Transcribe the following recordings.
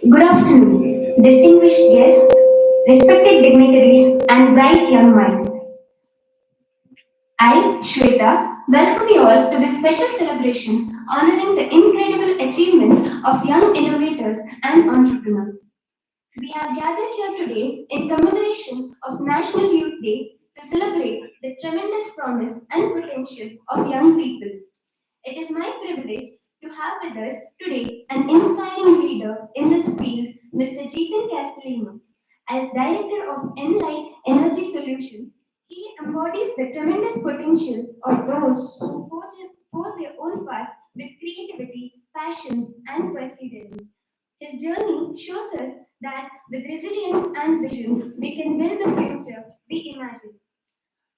Good afternoon, distinguished guests, respected dignitaries, and bright young minds. I, Shweta, welcome you all to this special celebration honoring the incredible achievements of young innovators and entrepreneurs. We have gathered here today in commemoration of National Youth Day to celebrate the tremendous promise and potential of young people. It is my privilege to have with us today an inspiring leader in this field, Mr. Jeetan Castellino. As Director of Enlight Energy Solutions, he embodies the tremendous potential of those who forge their own paths with creativity, passion, and perseverance. His journey shows us that with resilience and vision, we can build the future we imagine.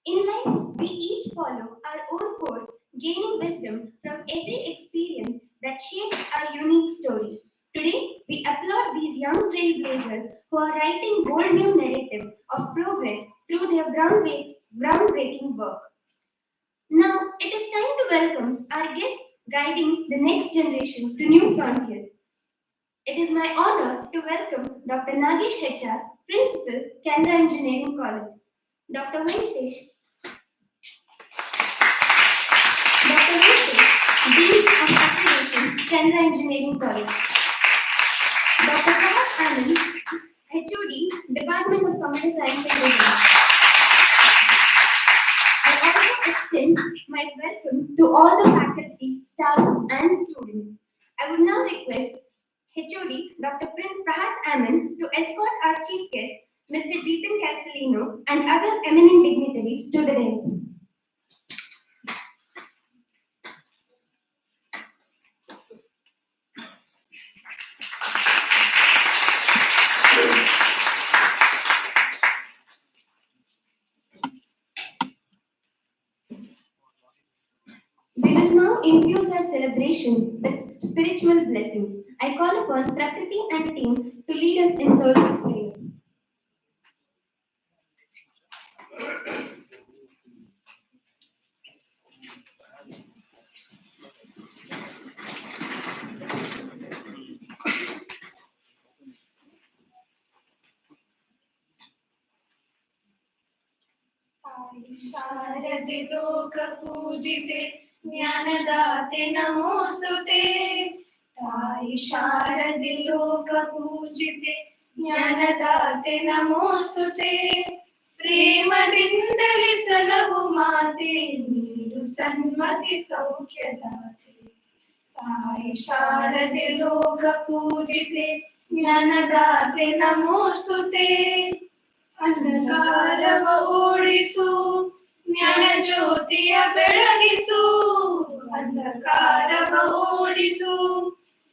In life, we each follow our own course, gaining wisdom from every experience that shapes our unique story. Today, we applaud these young trailblazers who are writing bold new narratives of progress through their groundbreaking work. Now, it is time to welcome our guests guiding the next generation to new frontiers. It is my honor to welcome Dr. Nagesh HR, Principal, Canara Engineering College, Dr. Venkatesh, Dean of Operations, Canara Engineering College. Dr. Prahas Anand, HOD, Department of Computer Science and Engineering. I also extend my welcome to all the faculty, staff, and students. I would now request HOD, Dr. Prahas Anand, to escort our chief guest, Mr. Jeetan Castellino, and other eminent dignitaries to the dais. We will now infuse our celebration with spiritual blessing. I call upon Prakriti and team to lead us in soulful prayer. शारदे लोक पूजिते ज्ञानदाते नमोस्तुते ताई शारदे लोक पूजिते ज्ञानदाते नमोस्तुते ಪ್ರೇಮದಿಂದಲೇ ಸಲಹು ಮಾತೆ ನೀಡು ಸನ್ಮತಿ ಸೌಖ್ಯದಾತೆ ತಾಯಿ ಶಾರದೆ ಲೋಕ ಪೂಜಿತೆ ಜ್ಞಾನದಾತೆ ನಮೋಸ್ತುತೆ ಅಂಧಕಾರವ ಓಡಿಸು ಜ್ಞಾನ ಜ್ಯೋತಿಯ ಬೆಳಗಿಸು ಅಂಧಕಾರವ ಓಡಿಸು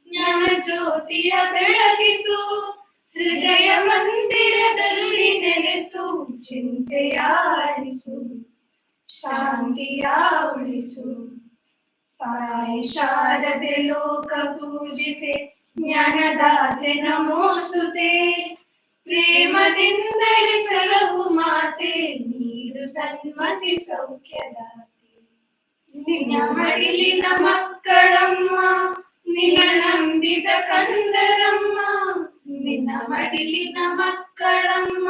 ಜ್ಞಾನ ಜ್ಯೋತಿಯ ಬೆಳಗಿಸು ಹೃದಯ ಮಂದಿರದಲ್ಲಿ ನೆಲೆಸು ಚಿಂತೆಯ ಆಳಿಸು ಶಾಂತಿಯ ಉಳಿಸು ತಾಯಿ ಶಾರದೆ ಲೋಕ ಪೂಜಿತೆ ಜ್ಞಾನದಾತೆ ನಮೋಸ್ತುತೆ ಪ್ರೇಮದಿಂದಲೇ ಸಲಹು ಮಾತೆ ನೀಡು ಸನ್ಮತಿ ಸೌಖ್ಯದಾತೆ ನಿನ್ನ ಮಡಿಲಿನ ಮಕ್ಕಳಮ್ಮ ನಿನ್ನ ನಂಬಿದ ಕಂದರಮ್ಮ ನಿನ್ನ ಮಡಿಲಿನ ಮಕ್ಕಳಮ್ಮ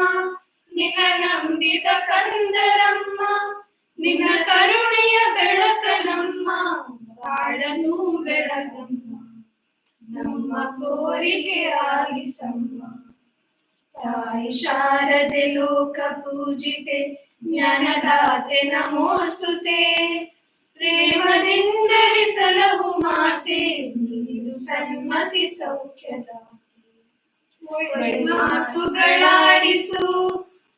ನಿನ್ನ ನಂಬಿದ ಕಂದರಮ್ಮ ನಿನ್ನ ಕರುಣೆಯ ಬೆಳಕನಮ್ಮ ಬಾಳನು ಬೆಳಗಮ್ಮ ನಮ್ಮ ಕೋರಿಕೆ ಆಲಿಸಮ್ಮ ತಾಯಿ ಶಾರದೆ ಲೋಕ ಪೂಜಿತೆ ಜ್ಞಾನದಾತೆ ನಮೋಸ್ತುತೆ ಪ್ರೇಮದಿಂದಲೇ ಸಲಹು ಮಾತೆ ನೀಡು ಸನ್ಮತಿ ಸೌಖ್ಯದಾತೆ ಒಳ್ಳೆ ಮಾತುಗಳಾಡಿಸು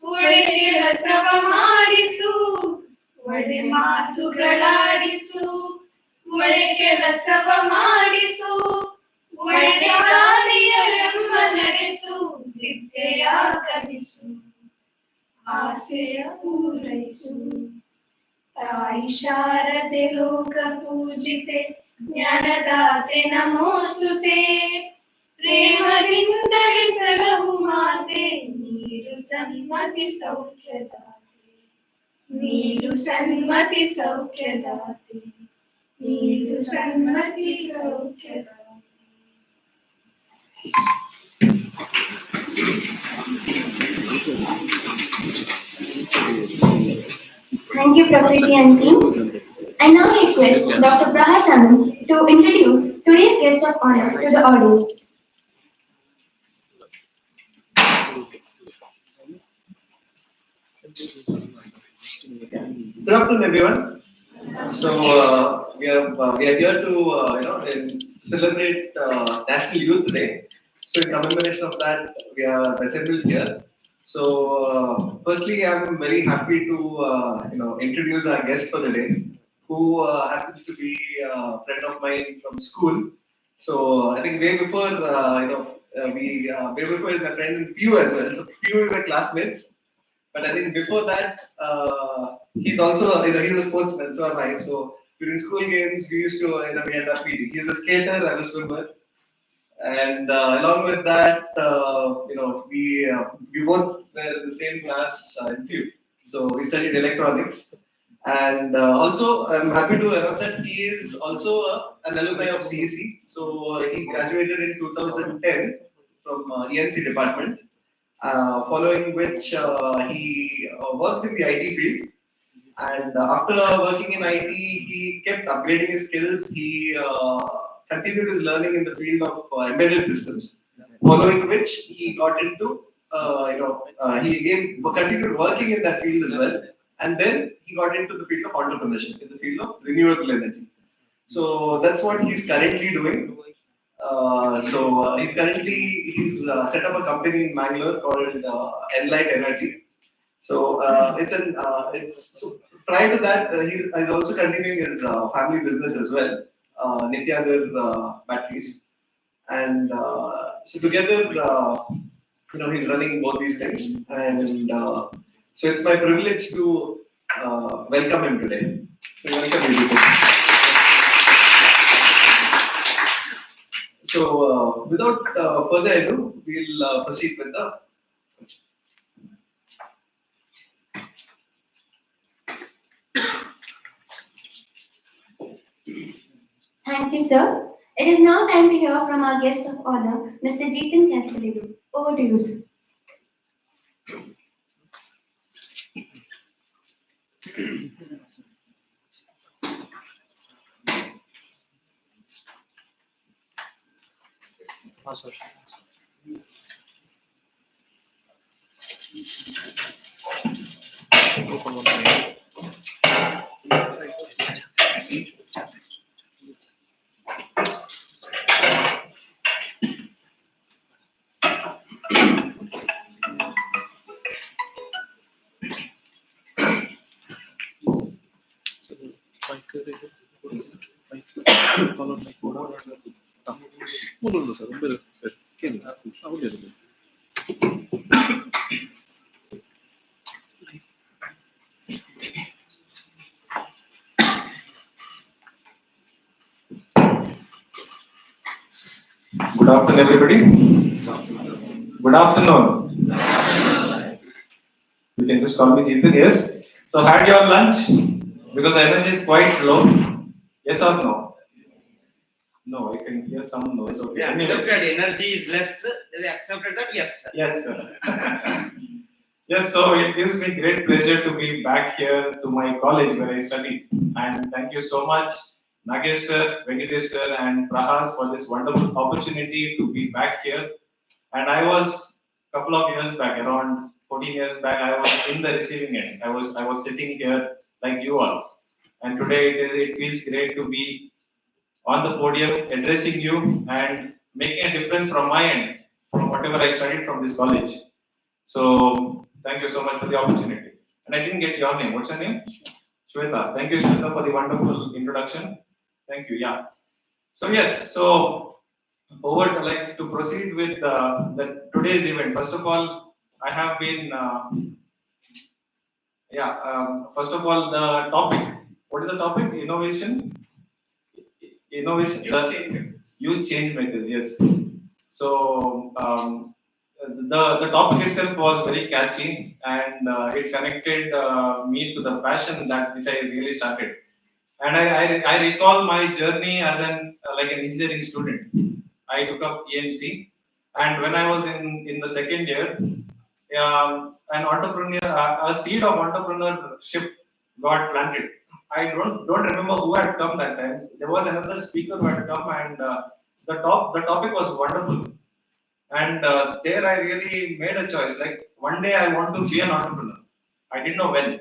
ಒಳ್ಳೆ ಕೆಲಸವ ಮಾಡಿಸು ಒಳ್ಳೆ ಮಾತುಗಳಾಡಿಸು ಒಳ್ಳೆ ಕೆಲಸವ ಮಾಡಿಸು ಒಳ್ಳೆ ದಾರಿಯಲೆಂಬ ನಡೆಸು ವಿದ್ಯೆಯ ಕಲಿಸು ಆಸೆಯ ಪೂರೈಸು. ತಾಯಿ ಶಾರದೆ ಲೋಕ ಪೂಜಿತೆ, ಜ್ಞಾನದಾತೆ ನಮೋಸ್ತುತೆ. ಪ್ರೇಮದಿಂದಲೇ ಸಲಹು ಮಾತೆ, ನೀರು ಸನ್ಮತಿ ಸೌಖ್ಯದಾತೆ. ನೀರು ಸನ್ಮತಿ ಸೌಖ್ಯದಾತೆ. ನೀರು ಸನ್ಮತಿ ಸೌಖ್ಯದಾತೆ. Thank you, Prakriti and team. I now request Dr. Prahasanam to introduce today's guest of honor to the audience. Good afternoon, everyone. So we are here to celebrate National Youth Day. So in commemoration of that, we are assembled here. So firstly, I'm very happy to introduce our guest for the day, who happens to be a friend of mine from school. So I think way before way before is my friend in PU as well. So PU we were classmates. But I think before that, he's also, he's a sportsman, so am I. So during school games, we used to, we end up meeting. He's a skater, I'm a swimmer. And along with that, we both were in the same class in PU. So we studied electronics. And also, I'm happy to announce that he is also an alumni of CEC. So he graduated in 2010 from ENC department. Following which he worked in the IT field, and after working in IT, he kept upgrading his skills. He continued his learning in the field of embedded systems. Following which he got into, he again continued working in that field as well, and then he got into the field of entrepreneurship, in the field of renewable energy. So that's what he's currently doing. He's set up a company in Bangalore called Enlight Energy. So so prior to that, he's also continuing his family business as well, Nityagar Batteries, and so together, he's running both these things, and so it's my privilege to welcome him today. So welcome, everybody. So, without further ado, we'll proceed with the. Thank you, sir. It is now time to hear from our guest of honor, Mr. Jeetan Castellino. Over to you, sir. Good afternoon, everybody. Good afternoon. You can just call me Jeetan, yes. So, had your lunch? Because energy is quite low. Yes or no? No, I can hear some noise. Okay. Yeah, accepted. Energy is less. They accepted that. Yes, sir. Yes, sir. Yes, so it gives me great pleasure to be back here to my college where I studied. And thank you so much, Nagesh sir, Venkatesh sir, and Prahas for this wonderful opportunity to be back here. And I was a couple of years back, around 14 years back, I was in the receiving end. I was sitting here like you all. And today it feels great to be on the podium addressing you and making a difference from my end, from whatever I studied from this college. So thank you so much for the opportunity. And I didn't get your name. What's your name? Shweta. Thank you, Shweta, for the wonderful introduction. Thank you. Yeah. So yes. So over like to proceed with the today's event. First of all, I have been Yeah. First of all, the topic. What is the topic? Innovation. Innovation. Youth change makers. Youth change makers. Yes. So the topic itself was very catchy, and it connected me to the passion that which I really started. And I recall my journey as an like an engineering student. I took up ENC, and when I was in the second year, an entrepreneur, a seed of entrepreneurship got planted. I don't remember who had come that time. There was another speaker who had come, and the topic was wonderful. And there I really made a choice. Like one day I want to be an entrepreneur. I didn't know when.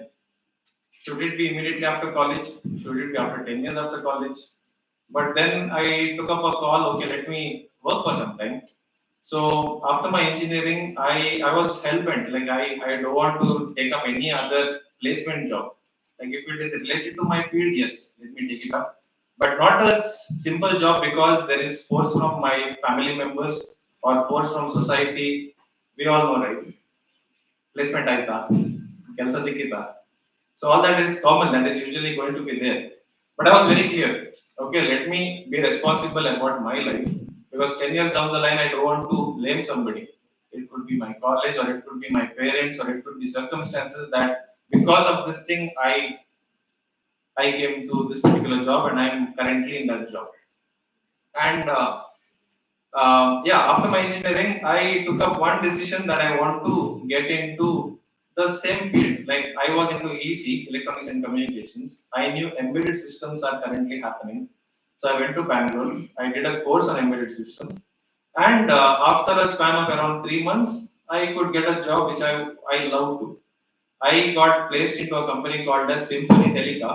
Should it be immediately after college? Should it be after 10 years after college? But then I took up a call, okay, let me work for some time. So after my engineering, I was hell-bent. Like I don't want to take up any other placement job. Like if it is related to my field, yes, let me take it up. But not a simple job because there is force from my family members or force from society. We all know, right? Placement ಆಯ್ತಾ ಕೆಲಸ ಸಿಕ್ಕಿತಾ so all that is common, that is usually going to be there. But I was very clear. Okay, let me be responsible about my life because 10 years down the line, I don't want to blame somebody. It could be my college, or it could be my parents, or it could be circumstances that because of this thing, I came to this particular job and I am currently in that job. And yeah, after my engineering, I took up one decision that I want to get into the same field. Like I was into EC, electronics and communications. I knew embedded systems are currently happening. So I went to Bangalore. I did a course on embedded systems. And after a span of around 3 months, I could get a job which I love to. I got placed into a company called as Symphony Teleca,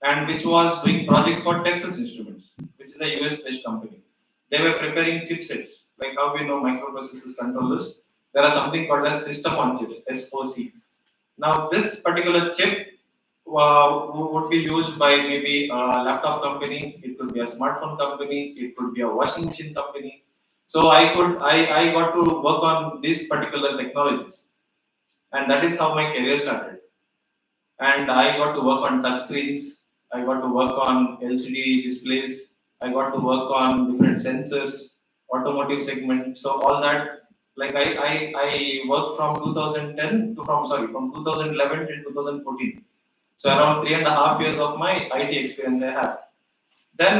and which was doing projects for Texas Instruments, which is a US-based company. They were preparing chipsets, like how we know microprocessors controllers. There are something called as system on chips, SoC. Now, this particular chip would be used by maybe a laptop company, it could be a smartphone company, it could be a washing machine company. So I got to work on these particular technologies, and that is how my career started. And I got to work on touch screens. I got to work on LCD displays. I got to work on different sensors, automotive segment. So all that, like I worked from 2010 to from 2011 till 2014. So around 3.5 years of my IT experience I have. Then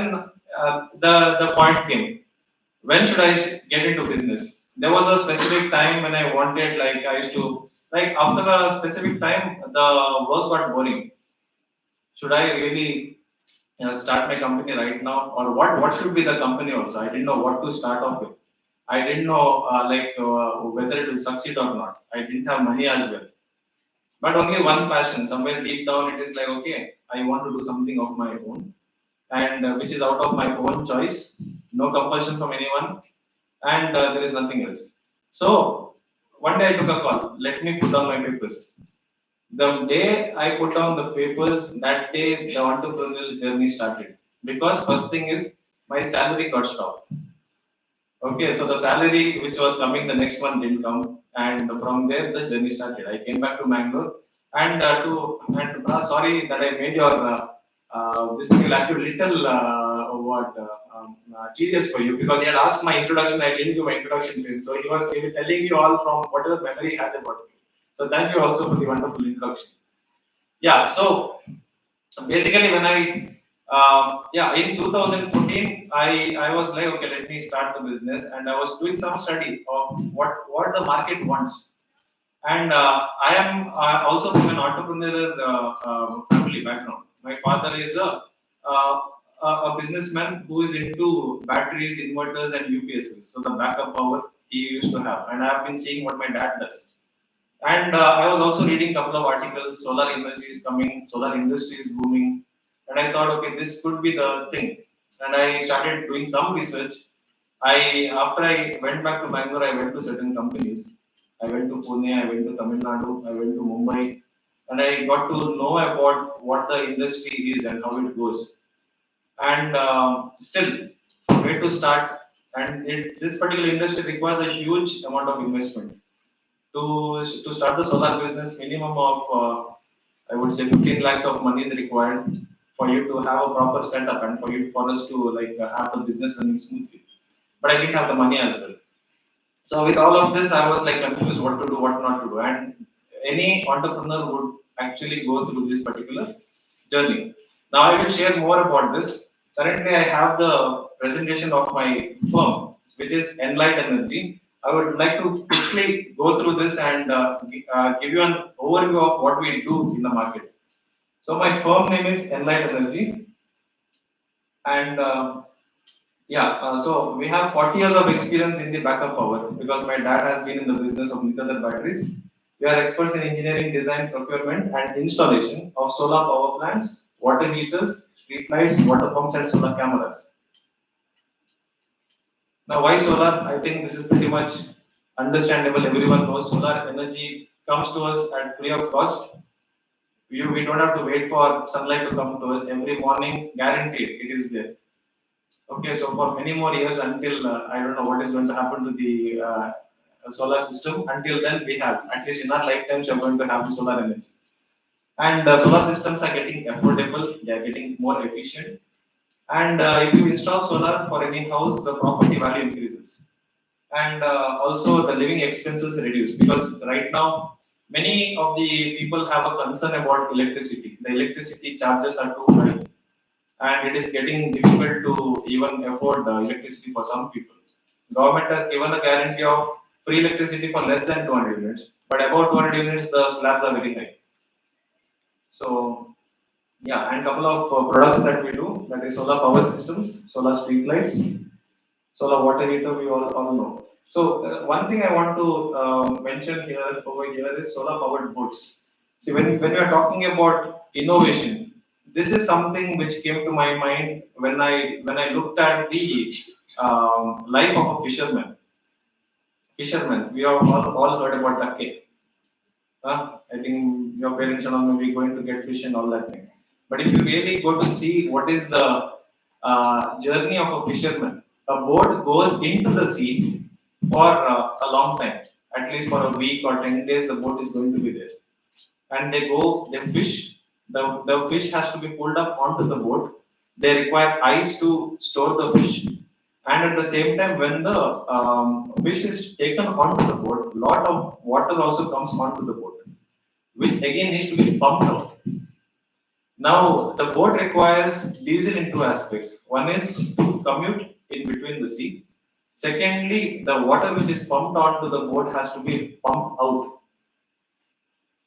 the point came. When should I get into business? There was a specific time when I wanted, like I used to, like after a specific time, the work got boring. Should I really start my company right now, or what should be the company also? I didn't know what to start off with. I didn't know whether it will succeed or not. I didn't have money as well, but only one passion. Somewhere deep down, it is like, okay, I want to do something of my own, and which is out of my own choice, no compulsion from anyone, and there is nothing else. So one day I took a call. Let me put down my papers. The day I put down the papers, that day the entrepreneurial journey started. Because first thing is my salary got stopped. Okay, so the salary which was coming the next month didn't come, and from there the journey started. I came back to Mangalore, and sorry that I made your this particular activity little tedious for you because he had asked my introduction. I didn't give my introduction to him, so he was telling you all from whatever memory he has about me. So thank you also for the wonderful introduction. Yeah, so basically when yeah, in 2014 I was like, okay, let me start the business, and I was doing some study of what the market wants. And I am also from an entrepreneurial family background. My father is uh, a businessman who is into batteries, inverters, and UPSs. So the backup power he used to have, and I have been seeing what my dad does. And I was also reading a couple of articles. Solar energy is coming, solar industry is booming, and I thought, okay, this could be the thing. And I started doing some research. After I went back to Bangalore, I went to certain companies. I went to Pune, I went to Tamil Nadu, I went to Mumbai, and I got to know about what the industry is and how it goes. And still, where to start? And this particular industry requires a huge amount of investment to start the solar business, minimum of I would say 15 lakhs of money is required for you to have a proper setup and for us to like have the business running smoothly. But I didn't have the money as well. So with all of this, I was like confused what to do, what not to do. And any entrepreneur would actually go through this particular journey. Now I will share more about this. Currently, I have the presentation of my firm, which is Enlight Energy. I would like to quickly go through this and give you an overview of what we do in the market. So my firm name is Enlight Energy, and so we have 40 years of experience in the backup power because my dad has been in the business of lithium batteries. We are experts in engineering, design, procurement, and installation of solar power plants, water heaters, street lights, water pumps, and solar cameras. Now, why solar? I think this is pretty much understandable. Everyone knows solar energy comes to us at free of cost. We don't have to wait for sunlight to come to us every morning. Guaranteed, it is there. Okay, so for many more years until I don't know what is going to happen to the solar system. Until then, we have at least in our lifetimes we are going to have the solar energy. And solar systems are getting affordable. They are getting more efficient. And if you install solar for any house, the property value increases, and also the living expenses reduce because right now many of the people have a concern about electricity. The electricity charges are too high and it is getting difficult to even afford the electricity for some people. Government has given a guarantee of free electricity for less than 200 units, but above 200 units the slabs are very high. So yeah, and couple of products that we do, that is solar power systems, solar street lights, solar water heater. We all know. So one thing I want to mention here over here is solar powered boats. See, when we are talking about innovation, this is something which came to my mind when I looked at the life of a fisherman. Fisherman, we have all heard about the I think your parents are maybe going to get fish and all that thing. But if you really go to see what is the journey of a fisherman, a boat goes into the sea for a long time, at least for a week or 10 days, the boat is going to be there. And they fish. The fish has to be pulled up onto the boat. They require ice to store the fish. And at the same time, when the fish is taken onto the boat, lot of water also comes onto the boat, which again needs to be pumped out. Now, the boat requires diesel in two aspects. One is to commute in between the sea. Secondly, the water which is pumped onto the boat has to be pumped out.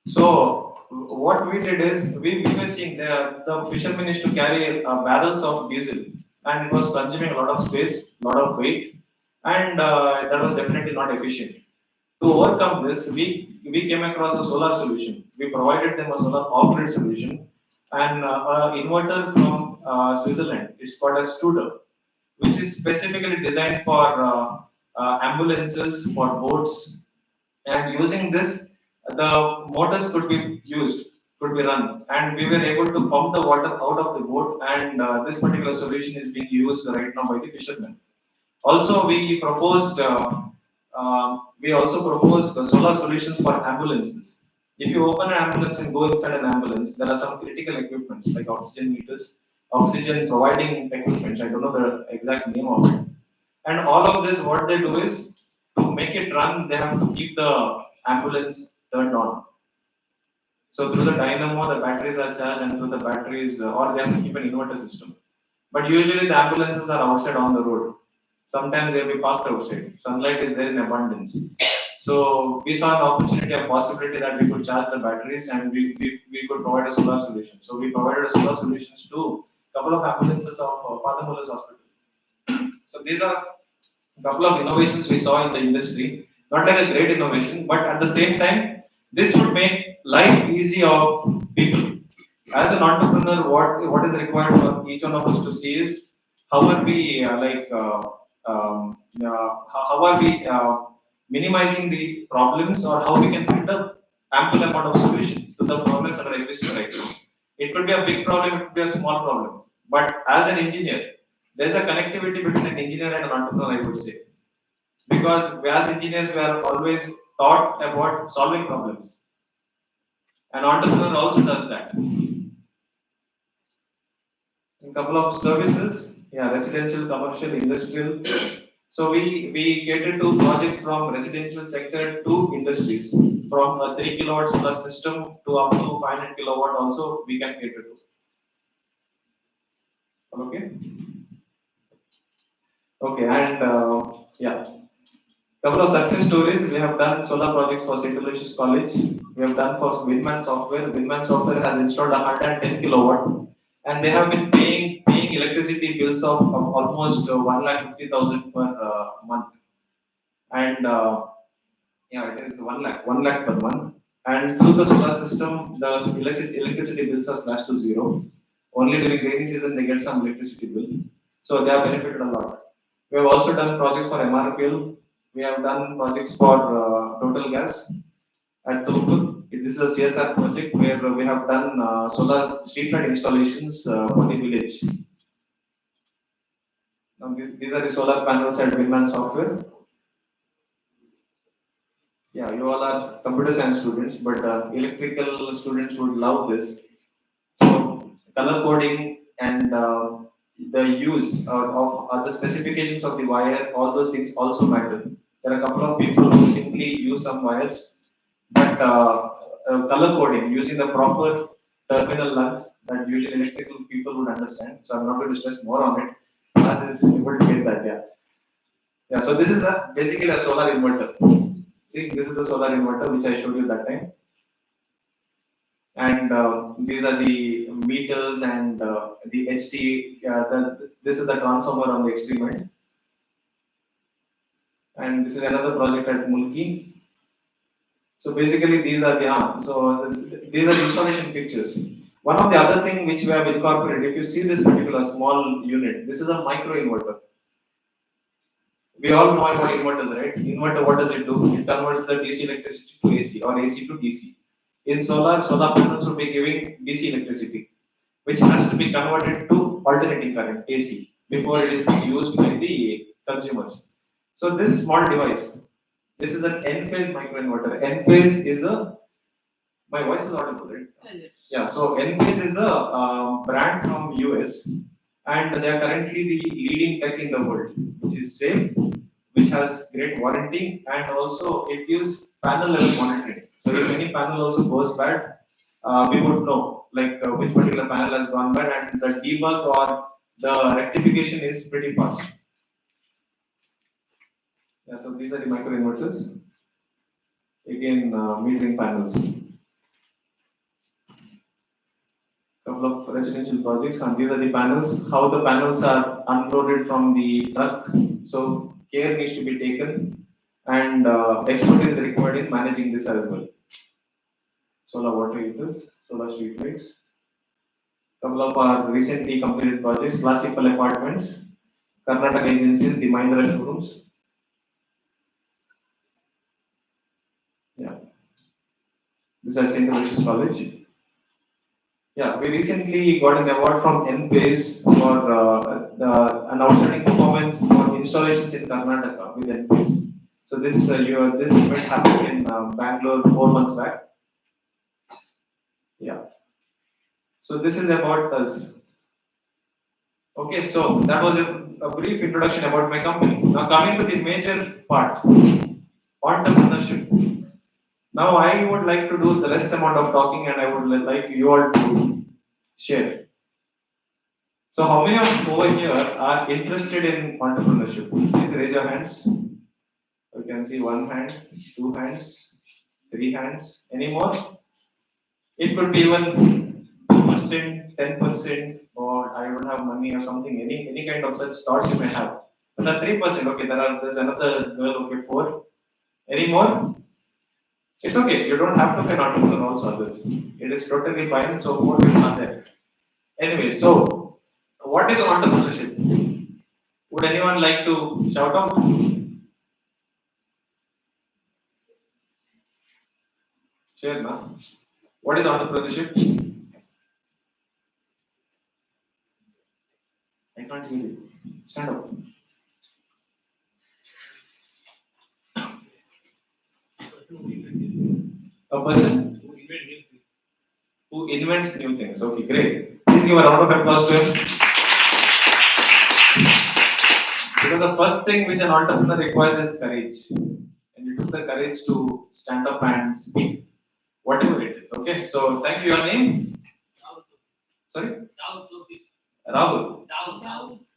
So, what we did is we were seeing the fishermen used to carry barrels of diesel, and it was consuming a lot of space, a lot of weight, and that was definitely not efficient. To overcome this, we came across a solar solution. We provided them a solar off-grid solution and an inverter from Switzerland. It's called a Studer, which is specifically designed for ambulances, for boats, and using this, the motors could be used, could be run, and we were able to pump the water out of the boat. And this particular solution is being used right now by the fishermen. Also, we also proposed the solar solutions for ambulances. If you open an ambulance and go inside an ambulance, there are some critical equipments like oxygen meters, oxygen providing equipment. I don't know the exact name of it. And all of this, what they do is to make it run, they have to keep the ambulance turned on. So through the dynamo, the batteries are charged, and through the batteries, or they have to keep an inverter system. But usually the ambulances are outside on the road. Sometimes they'll be parked outside. Sunlight is there in abundance. So we saw an opportunity, a possibility that we could charge the batteries and we could provide a solar solution. So we provided a solar solutions to a couple of ambulances of Father Muller's Hospital. So these are a couple of innovations we saw in the industry. Not like a great innovation, but at the same time, this would make life easy of people. As an entrepreneur, what is required for each one of us to see is how are we how are we minimizing the problems, or how we can build a ample amount of solution to the problems that are existing right now. It could be a big problem, it could be a small problem. But as an engineer, there's a connectivity between an engineer and an entrepreneur, I would say. Because as engineers, we are always taught about solving problems. An entrepreneur also does that. A couple of services, yeah, residential, commercial, industrial. So we cater to projects from residential sector to industries. From a 3 kilowatt solar system to up to 500 kilowatt also we can cater to. Okay. Okay, and yeah, couple of success stories. We have done solar projects for St. Aloysius College. We have done for Windman Software. Windman Software has installed 110 kilowatt, and they have been paying electricity bills of almost 1,50,000 per month. And yeah, it is 1 lakh per month. And through the solar system, the electricity bills are slashed to zero. Only during rainy season they get some electricity bill, so they have benefited a lot. We have also done projects for MRPL. We have done projects for Total Gas at Tulkur. This is a CSR project where we have done solar street light installations for the village. Now these are the solar panels at Windman Software. Yeah, you all are computer science students, but electrical students would love this. So color coding and the use of the specifications of the wire, all those things also matter. There are a couple of people who simply use some wires, but color coding using the proper terminal lengths that usually electrical people would understand. So I'm not going to stress more on it. Class is able to get that. Yeah. Yeah. So this is basically a solar inverter. See, this is the solar inverter which I showed you that time. And these are the meters and the HT. This is the transformer on the experiment, and this is another project at Mulki. So basically, these are these are installation pictures. One of the other thing which we have incorporated, if you see this particular small unit, this is a micro inverter. We all know about inverters, right? Inverter, what does it do? It converts the DC electricity to AC or AC to DC. In solar panels will be giving DC electricity, which has to be converted to alternating current AC before it is being used by the consumers. So this small device, this is an N-phase microinverter. N-phase is a my voice is audible, right? Yeah. So N-phase is a brand from US, and they are currently the leading tech in the world, which is safe, which has great warranty, and also it gives panel level monitoring. So if any panel also goes bad, we would know like which particular panel has gone bad, and the debug or the rectification is pretty fast. Yeah, so these are the microinverters. Again, metering panels. Couple of residential projects, and these are the panels. How the panels are unloaded from the truck. So care needs to be taken, and expertise is required in managing this as well. Solar water heaters, solar street lights. Couple of our recently completed projects, classical apartments, Karnataka agencies, the Mahindra showrooms. Yeah, this is St. Aloysius College. Yeah, we recently got an award from NPACE for an outstanding performance for installations in Karnataka with NPACE. So this event happened in Bangalore 4 months back. Yeah. So this is about us. Okay, so that was a brief introduction about my company. Now coming to the major part, entrepreneurship. Now I would like to do the less amount of talking, and I would like you all to share. So how many of over here are interested in entrepreneurship? Please raise your hands. You can see one hand, two hands, three hands. Any more? It could be even 2%, 10%, or I don't have money or something. Any kind of such thoughts you may have. But the 3%, okay, there's another girl, okay, 4. Any more? It's okay. You don't have to be an entrepreneur also on this. It is totally fine. So 4 people are there. Anyway, so what is entrepreneurship? Would anyone like to shout out? Share, na? What is entrepreneurship? I can't hear you. Stand up. A person? who invents new things. Okay, great. Please give a round of applause to him. Because the first thing which an entrepreneur requires is courage. And you took the courage to stand up and speak, whatever it is. Okay, so thank you. Your name? Sorry? Rahul.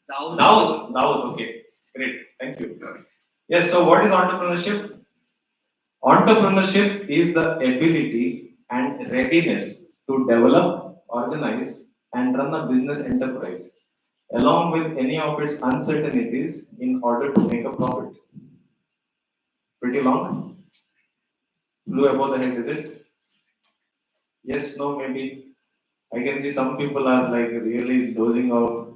Daud. Okay, great. Thank you. Yes, so what is entrepreneurship? Entrepreneurship is the ability and readiness to develop, organize, and run a business enterprise along with any of its uncertainties in order to make a profit. Pretty long? Flew above the head, is it? Yes, no, maybe. I can see some people are like really dozing off.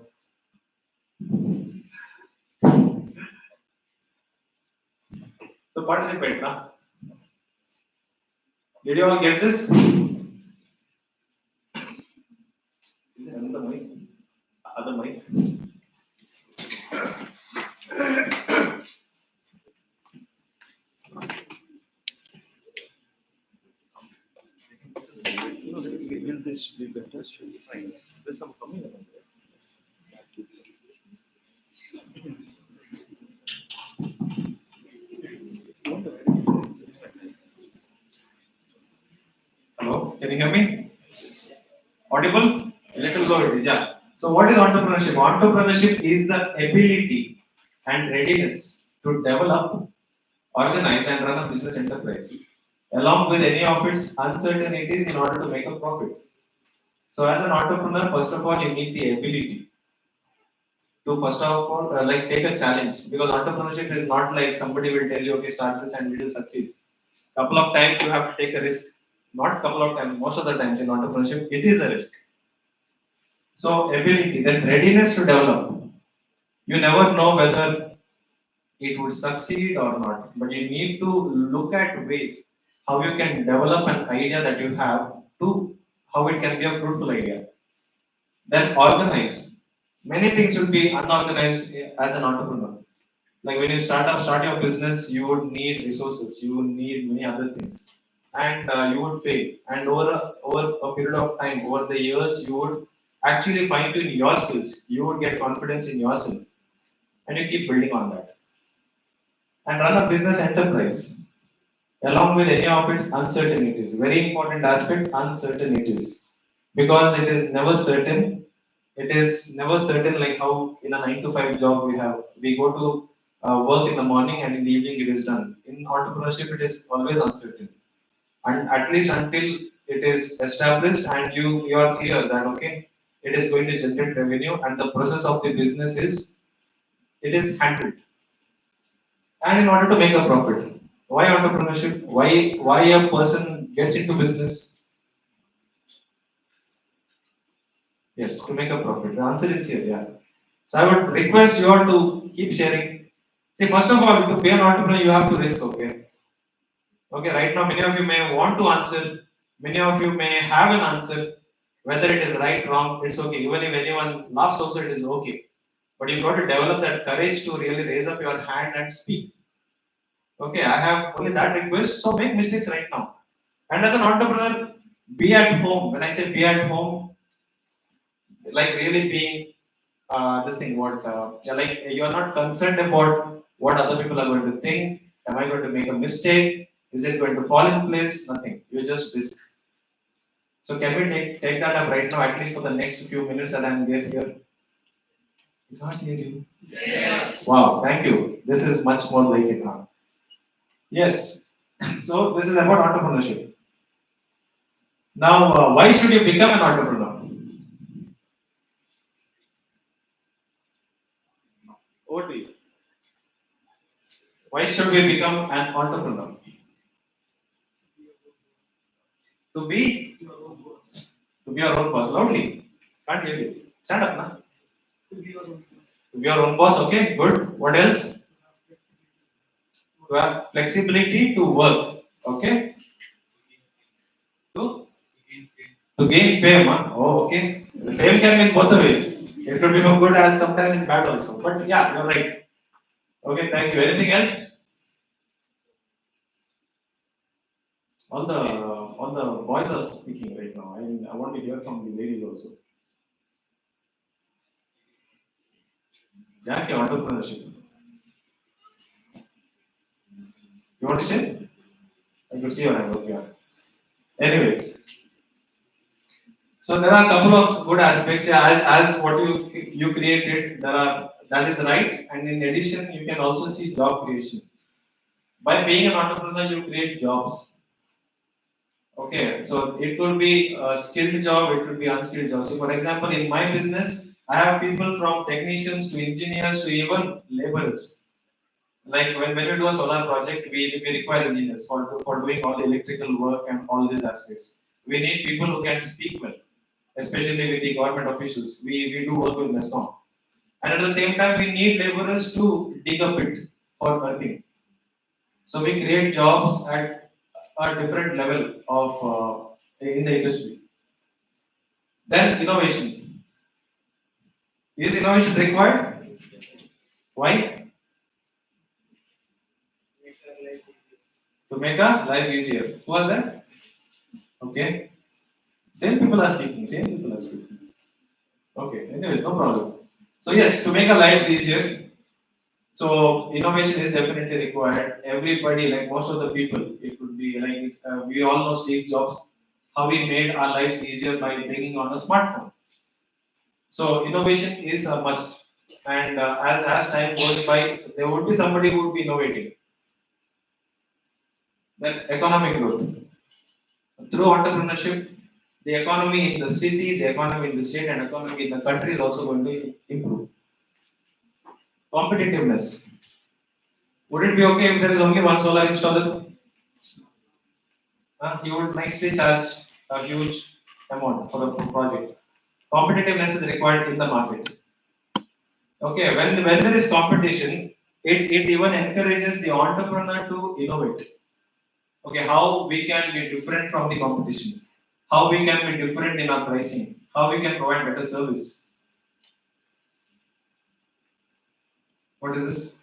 So participate, na? Did you all get this? Is it another mic? Other mic? No, will this be better? Should be fine. There's some coming along there. Hello, can you hear me? Audible? A little lower, yeah. So what is entrepreneurship? Entrepreneurship is the ability and readiness to develop, organize and run a business enterprise along with any of its uncertainties in order to make a profit. So as an entrepreneur, first of all, you need the ability to first of all like take a challenge, because entrepreneurship is not like somebody will tell you, okay, start this and we will succeed. Couple of times you have to take a risk. Not couple of times, most of the times in entrepreneurship, it is a risk. So ability, then readiness to develop. You never know whether it would succeed or not, but you need to look at ways how you can develop an idea that you have to how it can be a fruitful idea. Then organize. Many things will be unorganized as an entrepreneur. Like when you start your business, you would need resources, you would need many other things, and you would fail. And over a period of time, over the years, you would actually fine tune your skills. You would get confidence in yourself, and you keep building on that. And run a business enterprise along with any of its uncertainties. Very important aspect, uncertainties, because it is never certain. It is never certain like how in a 9 to 5 job we go to work in the morning and in the evening it is done. In entrepreneurship, it is always uncertain, and at least until it is established and you are clear that okay, it is going to generate revenue and the process of the business is it is handled, and in order to make a profit. Why entrepreneurship? Why a person gets into business? Yes, to make a profit. The answer is here, yeah. So I would request you all to keep sharing. See, first of all, to be an entrepreneur, you have to risk, okay? Okay, right now, many of you may want to answer, many of you may have an answer. Whether it is right, wrong, it's okay. Even if anyone laughs also, it is okay. But you've got to develop that courage to really raise up your hand and speak. Okay, I have only that request, so make mistakes right now. And as an entrepreneur, be at home. When I say be at home, like really being this thing, what like you are not concerned about what other people are going to think. Am I going to make a mistake? Is it going to fall in place? Nothing. You just risk. So can we take that up right now, at least for the next few minutes that I'm there here? I can't hear you. Yes. Wow, thank you. This is much more like it now. Yes. So this is about entrepreneurship. Now, why should you become an entrepreneur? Over to you. Why should we become an entrepreneur? To be your own boss. Loudly. Can't hear you. Stand up, na. To be your own boss. Okay, good. What else? To have flexibility to work. Okay. To gain fame. Huh? Oh, okay. The fame can be in both the ways. It could be for good as sometimes in bad also. But yeah, you're right. Okay, thank you. Anything else? All the boys are speaking right now. I want to hear from the ladies also. Jack, entrepreneurship. You want to share? I could see your hand. Okay. Anyways, so there are a couple of good aspects. Yeah, as what you created, there are that is right, and in addition, you can also see job creation. By being an entrepreneur, you create jobs. Okay, so it could be a skilled job, it could be unskilled job. So, for example, in my business, I have people from technicians to engineers to even laborers. Like when we do a solar project, we require engineers for doing all the electrical work and all these aspects. We need people who can speak well, especially with the government officials. We do work with NESCOM. And at the same time, we need laborers to dig a pit for earthing. So we create jobs at a different level of in the industry. Then innovation. Is innovation required? Why? To make our life easier. Who was that? Okay. Same people are speaking. Same people are speaking. Okay. Anyways, no problem. So yes, to make our lives easier. So innovation is definitely required. Everybody, like most of the people, it would be like we all know Steve Jobs, how he made our lives easier by bringing on a smartphone. So innovation is a must. And as time goes by, so there would be somebody who would be innovating. Then economic growth. Through entrepreneurship, the economy in the city, the economy in the state, and economy in the country is also going to improve. Competitiveness. Would it be okay if there is only one solar installer? You would nicely charge a huge amount for a project. Competitiveness is required in the market. Okay, when there is competition, it even encourages the entrepreneur to innovate. Okay, how we can be different from the competition, how we can be different in our pricing, how we can provide better service. What is this?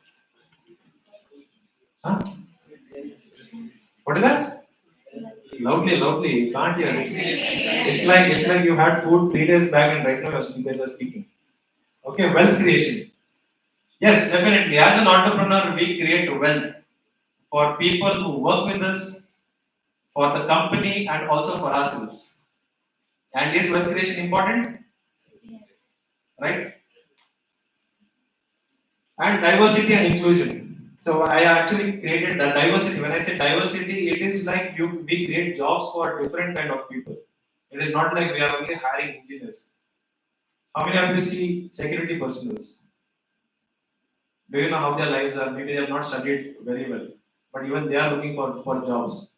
Huh? What is that? Loudly, loudly. You can't hear. It's like you had food 3 days back and right now you guys are speaking. Okay, wealth creation. Yes, definitely. As an entrepreneur, we create wealth for people who work with us, for the company, and also for ourselves. And is wealth creation important? Right? And diversity and inclusion. So I actually created the diversity. When I say diversity, it is like we create jobs for different kind of people. It is not like we are only hiring engineers. How many of you see security personnel? Do you know how their lives are? Maybe they have not studied very well, but even they are looking for jobs.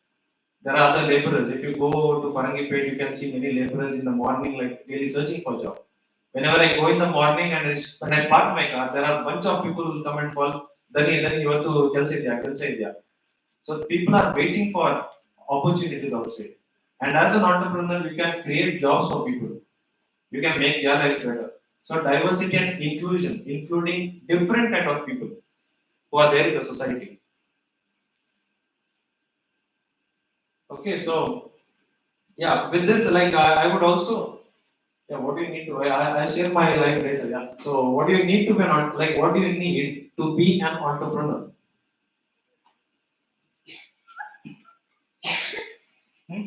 There are other laborers. If you go to Parangipet, you can see many laborers in the morning, like really searching for job. Whenever I go in the morning and when I park my car, there are a bunch of people who will come and call, Dani, you have to ಕೆಲಸ ಇದೆಯಾ. So people are waiting for opportunities outside. And as an entrepreneur, you can create jobs for people. You can make their lives better. So diversity and inclusion, including different kind of people who are there in the society. Okay, so yeah, with this, like I would also, yeah, what do you need to? I'll share my life later. Yeah. So what do you need to be like? What do you need to be an entrepreneur? Hmm?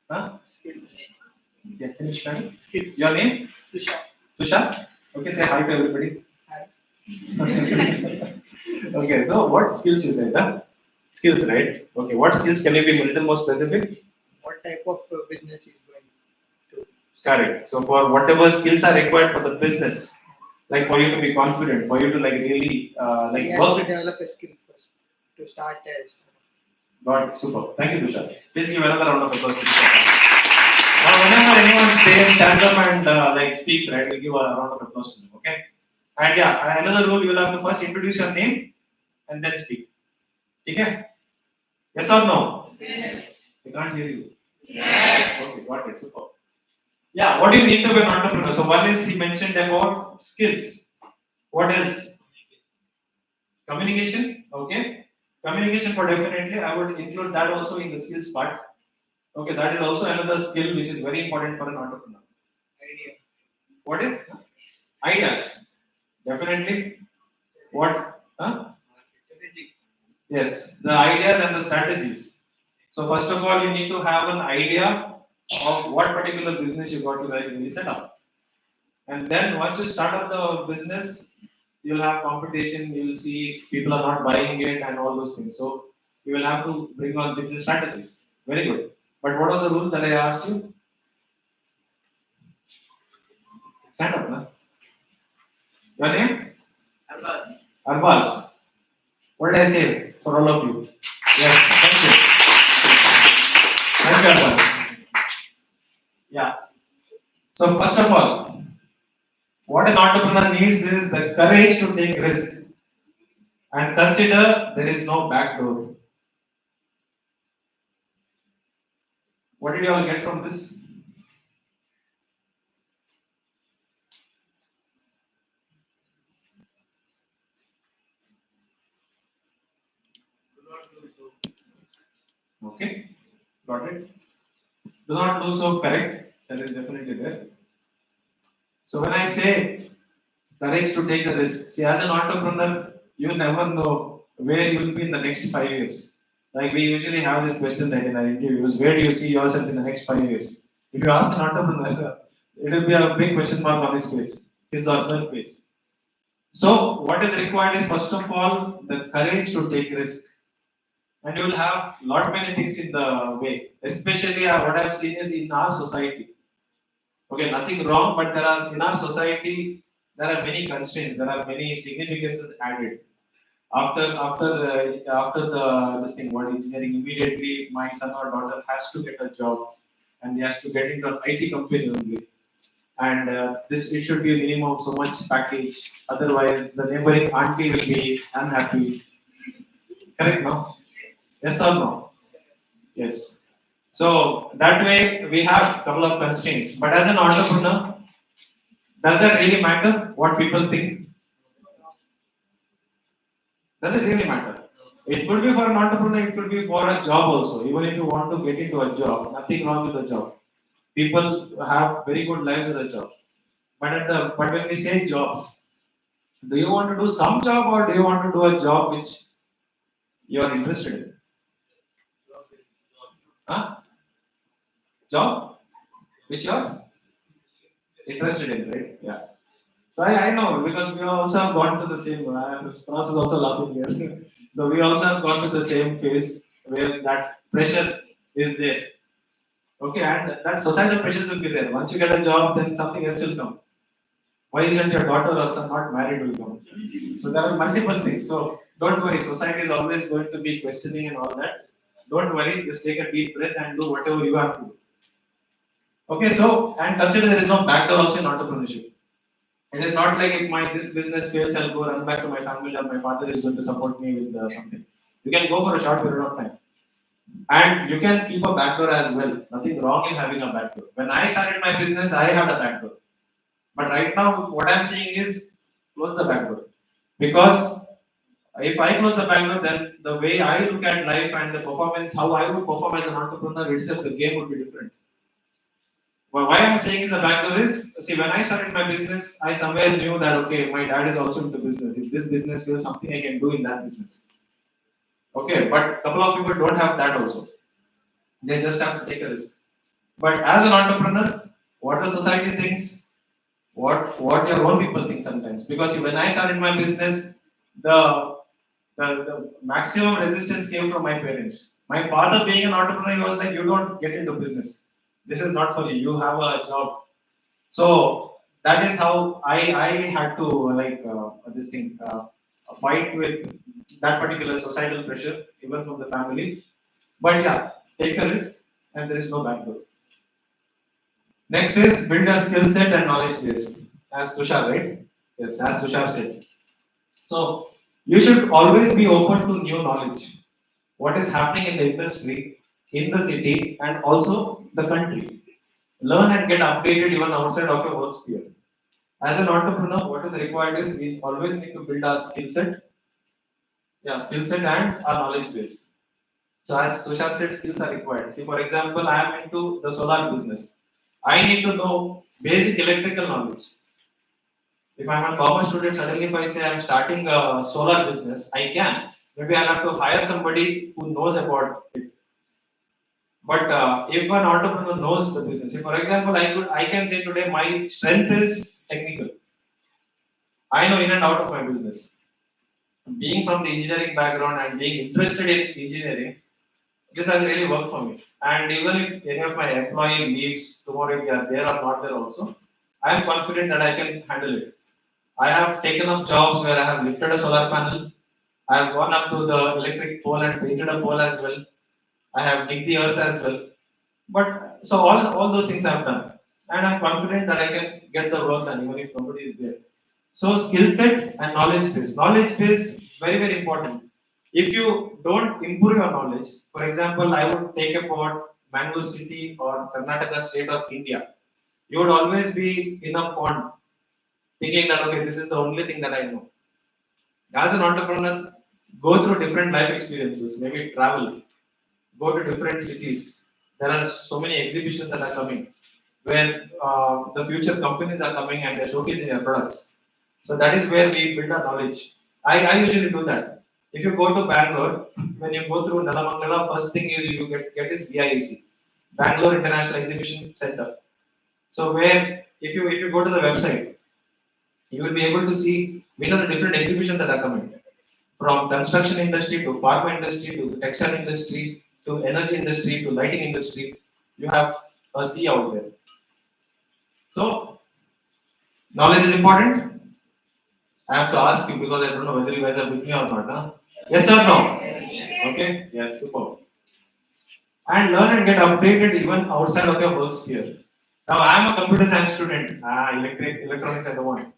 Huh? Yeah, can you spell? Your name? Tushar. Tushar. Okay, say hi to everybody. Hi. Okay, so what skills you said? Huh? Skills, right? Okay, what skills can you be a little more specific? What type of business is going to start? Correct. So for whatever skills are required for the business, like for you to be confident, for you to like really like He has work. to develop a skill first to start as. Got it. Super. Thank you, Tushar. Please give another round of applause to Tushar. Now, whenever anyone stands up and like speaks, right, we give a round of applause to them. Okay. And yeah, another rule: you will have to first introduce your name and then speak. Okay? Yes or no? Yes. I can't hear you. Yes. Okay, got it. Super. Yeah, what do you need to be an entrepreneur? So one is he mentioned about skills. What else? Communication. Okay. Communication for definitely. I would include that also in the skills part. Okay, that is also another skill which is very important for an entrepreneur. Idea. What is? Ideas. Definitely. What? Huh? Strategy. Yes, the ideas and the strategies. So first of all, you need to have an idea of what particular business you got to really set up. And then once you start up the business, you'll have competition, you'll see people are not buying it and all those things. So you will have to bring on different strategies. Very good. But what was the rule that I asked you? Stand up, na? Your name? Advance. Arbaz. What did I say for all of you? Yes, thank you. Thank you, Arbaz. Yeah. So first of all, what an entrepreneur needs is the courage to take risk and consider there is no back door. What did you all get from this? Okay, got it. Do not lose hope, correct? That is definitely there. So when I say courage to take a risk, see, as an entrepreneur, you never know where you will be in the next 5 years. Like we usually have this question that in our interviews, where do you see yourself in the next 5 years? If you ask an entrepreneur, it will be a big question mark on his face, his or her face. So what is required is first of all the courage to take risk, and you will have lot many things in the way. Especially what I have seen is in our society. Okay, nothing wrong, but there are in our society there are many constraints, there are many significances added. After the this thing, what engineering, immediately my son or daughter has to get a job, and he has to get into an IT company only. And this it should be a minimum of so much package. Otherwise, the neighboring auntie will be unhappy. Correct, no? Yes or no? Yes. So that way we have a couple of constraints. But as an entrepreneur, does that really matter what people think? Does it really matter? It could be for an entrepreneur, it could be for a job also. Even if you want to get into a job, nothing wrong with the job. People have very good lives with a job. But when we say jobs, do you want to do some job or do you want to do a job which you are interested in? Huh? Job which you are interested in, right? Yeah. So I know because we also have gone to the same. Pras is also laughing here. So we also have gone to the same phase where that pressure is there. Okay, and that societal pressures will be there. Once you get a job, then something else will come. Why isn't your daughter or son not married will come? So there are multiple things. So don't worry, society is always going to be questioning and all that. Don't worry, just take a deep breath and do whatever you have to do. Okay, so and consider there is no backdoor also in entrepreneurship. It is not like if my this business fails, I'll go run back to my family or my father is going to support me with something. You can go for a short period of time. And you can keep a backdoor as well. Nothing wrong in having a backdoor. When I started my business, I had a backdoor. But right now, what I'm saying is close the backdoor. Because if I close the backdoor, then the way I look at life and the performance, how I would perform as an entrepreneur itself, the game would be different. Well, why I'm saying is a backdoor is, see, when I started my business, I somewhere knew that, okay, my dad is also into business. If this business fails, something I can do in that business. Okay, but a couple of people don't have that also. They just have to take a risk. But as an entrepreneur, what the society thinks, what your own people think sometimes. Because when I started my business, the the maximum resistance came from my parents. My father, being an entrepreneur, he was like, "You don't get into business. This is not for you. You have a job." So that is how I had to this thing fight with that particular societal pressure, even from the family. But yeah, take a risk, and there is no backdoor. Next is build a skill set and knowledge base, as Tushar, right? Yes, as Tushar said. So you should always be open to new knowledge. What is happening in the industry, in the city, and also the country. Learn and get updated even outside of your work sphere. As an entrepreneur, what is required is we always need to build our skill set, yeah, skill set and our knowledge base. So as Tushar said, skills are required. See, for example, I am into the solar business. I need to know basic electrical knowledge. If I'm a commerce student, suddenly if I say I'm starting a solar business, I can. Maybe I'll have to hire somebody who knows about it. But if an entrepreneur knows the business, if for example I can say today my strength is technical. I know in and out of my business. Being from the engineering background and being interested in engineering, this has really worked for me. And even if any of my employee leaves tomorrow, if they are there or not there also, I am confident that I can handle it. I have taken up jobs where I have lifted a solar panel. I have gone up to the electric pole and painted a pole as well. I have digged the earth as well. But so all those things I've done, and I'm confident that I can get the work done even if nobody is there. So skill set and knowledge base very important. If you don't improve your knowledge, for example, I would take about Mangalore city or Karnataka state of India. You would always be in a pond, thinking that okay, this is the only thing that I know. As an entrepreneur, go through different life experiences, maybe travel, go to different cities. There are so many exhibitions that are coming where the future companies are coming and they're showcasing their products. So that is where we build our knowledge. I usually do that. If you go to Bangalore, when you go through Nalamangala, first thing you get is BIEC, Bangalore International Exhibition Center. So where if you go to the website, you will be able to see which are the different exhibitions that are coming from construction industry to pharma industry to textile industry to energy industry to lighting industry. You have a sea out there. So knowledge is important. I have to ask you because I don't know whether you guys are with me or not. Huh? Yes or no? Okay. Yes. Super. And learn and get updated even outside of your work sphere. Now I am a computer science student. Electronics I don't want.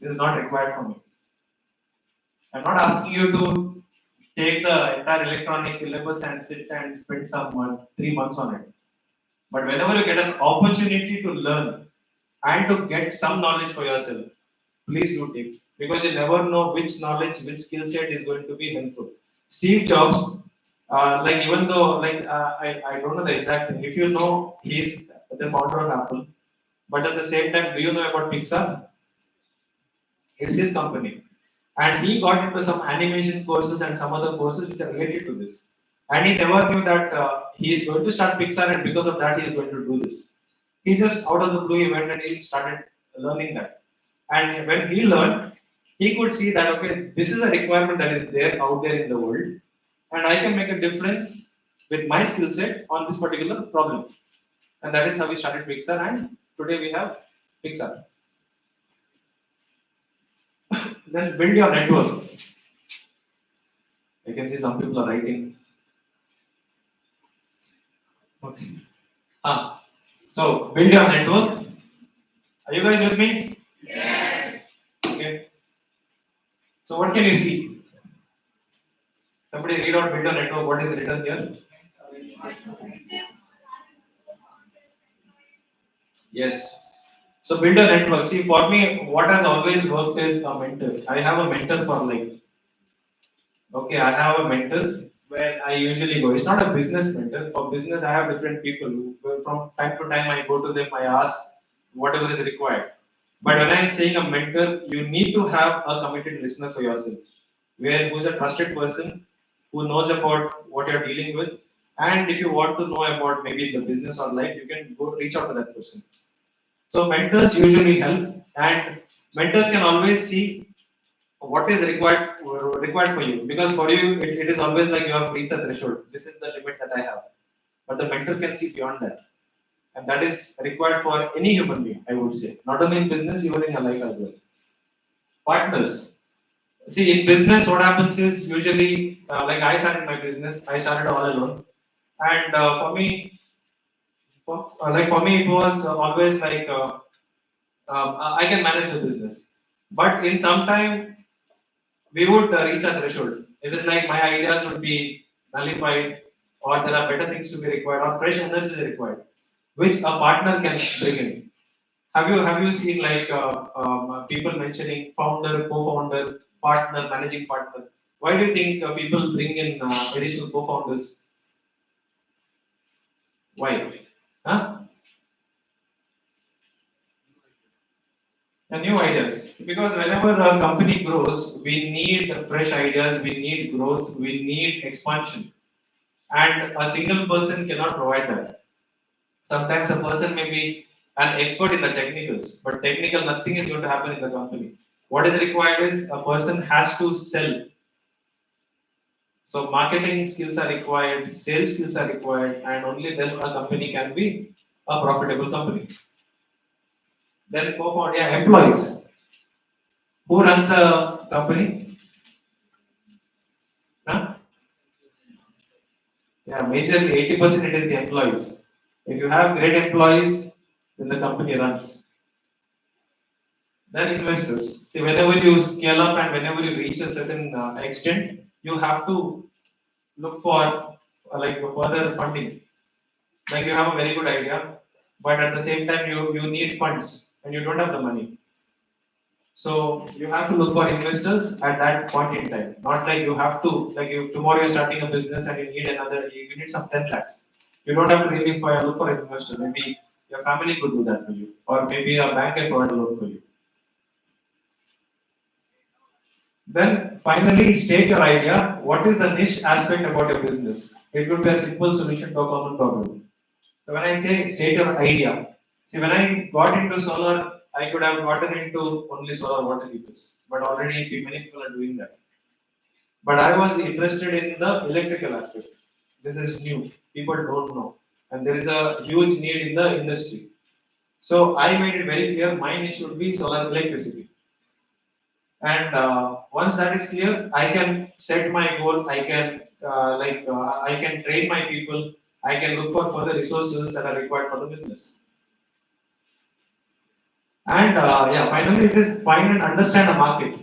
This is not required for me. I'm not asking you to take the entire electronics syllabus and sit and spend some 3 months on it. But whenever you get an opportunity to learn and to get some knowledge for yourself, please do take because you never know which knowledge, which skill set is going to be helpful. Steve Jobs, like even though I don't know the exact thing. If you know he's the founder of Apple, but at the same time, do you know about Pixar? It's his company. And he got into some animation courses and some other courses which are related to this. And he never knew that he is going to start Pixar and because of that he is going to do this. He just out of the blue he went and he started learning that. And when he learned, he could see that okay, this is a requirement that is there out there in the world, and I can make a difference with my skill set on this particular problem. And that is how we started Pixar, and today we have Pixar. Then build your network. I can see some people are writing. Okay. So build your network. Are you guys with me? Yes. Okay. So what can you see? Somebody read out build your network. What is written here? Yes. So build a network. See, for me, what has always worked is a mentor. I have a mentor for life. Okay, I have a mentor where I usually go. It's not a business mentor. For business, I have different people who, from time to time, I go to them, I ask whatever is required. But when I'm saying a mentor, you need to have a committed listener for yourself, where who's a trusted person who knows about what you're dealing with. And if you want to know about maybe the business or life, you can go reach out to that person. So mentors usually help, and mentors can always see what is required for you because for you it is always like you have reached the threshold. This is the limit that I have, but the mentor can see beyond that, and that is required for any human being. I would say not only in business, even in your life as well. Partners. See, in business, what happens is usually like I started my business. I started all alone, and for me, it was always like I can manage the business. But in some time, we would reach a threshold. It is like my ideas would be nullified, or there are better things to be required, or fresh energy is required, which a partner can bring in. Have you seen like people mentioning founder, co-founder, partner, managing partner? Why do you think people bring in additional co-founders? Why? Huh? And new ideas. Because whenever a company grows, we need fresh ideas, we need growth, we need expansion. And a single person cannot provide that. Sometimes a person may be an expert in the technicals, but technical nothing is going to happen in the company. What is required is a person has to sell. So marketing skills are required, sales skills are required, and only then a company can be a profitable company. Then co-founder, yeah, employees. Who runs the company? Huh? Yeah, majorly 80% it is the employees. If you have great employees, then the company runs. Then investors. See, whenever you scale up and whenever you reach a certain extent, you have to look for like further funding. Like you have a very good idea, but at the same time you need funds and you don't have the money. So you have to look for investors at that point in time. Not like you have to like you tomorrow you're starting a business and you need some 10 lakhs. You don't have to really look for an investor. Maybe your family could do that for you, or maybe a bank can provide a loan for you. Then finally state your idea. What is the niche aspect about your business? It could be a simple solution to a common problem. So when I say state your idea, see when I got into solar, I could have gotten into only solar water heaters, but already many people are doing that. But I was interested in the electrical aspect. This is new. People don't know, and there is a huge need in the industry. So I made it very clear. My niche should be solar electricity. And once that is clear, I can set my goal. I can train my people. I can look for further resources that are required for the business. And yeah, finally, it is find and understand the market.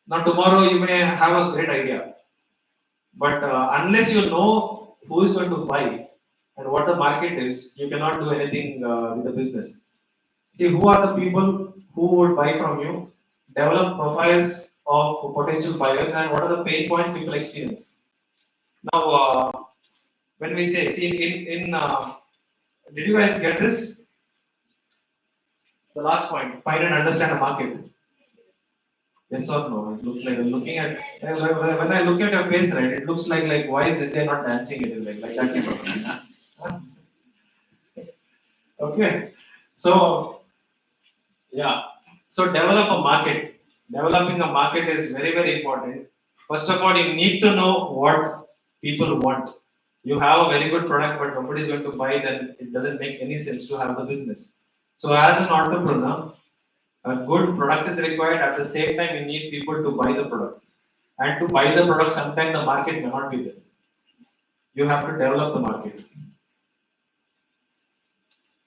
Now, tomorrow you may have a great idea, but unless you know who is going to buy and what the market is, you cannot do anything with the business. See, who are the people who would buy from you? Develop profiles of potential buyers and what are the pain points people experience. Now, when we say, see, did you guys get this? The last point, find and understand the market. Yes or no? It looks like looking at when I look at your face, right? It looks like why is this guy not dancing? It is like that kind of. Okay, so yeah, so develop a market. Developing a market is very important. First of all, you need to know what people want. You have a very good product, but nobody is going to buy. Then it doesn't make any sense to have the business. So as an entrepreneur, a good product is required. At the same time, you need people to buy the product. And to buy the product, sometimes the market may not be there. You have to develop the market.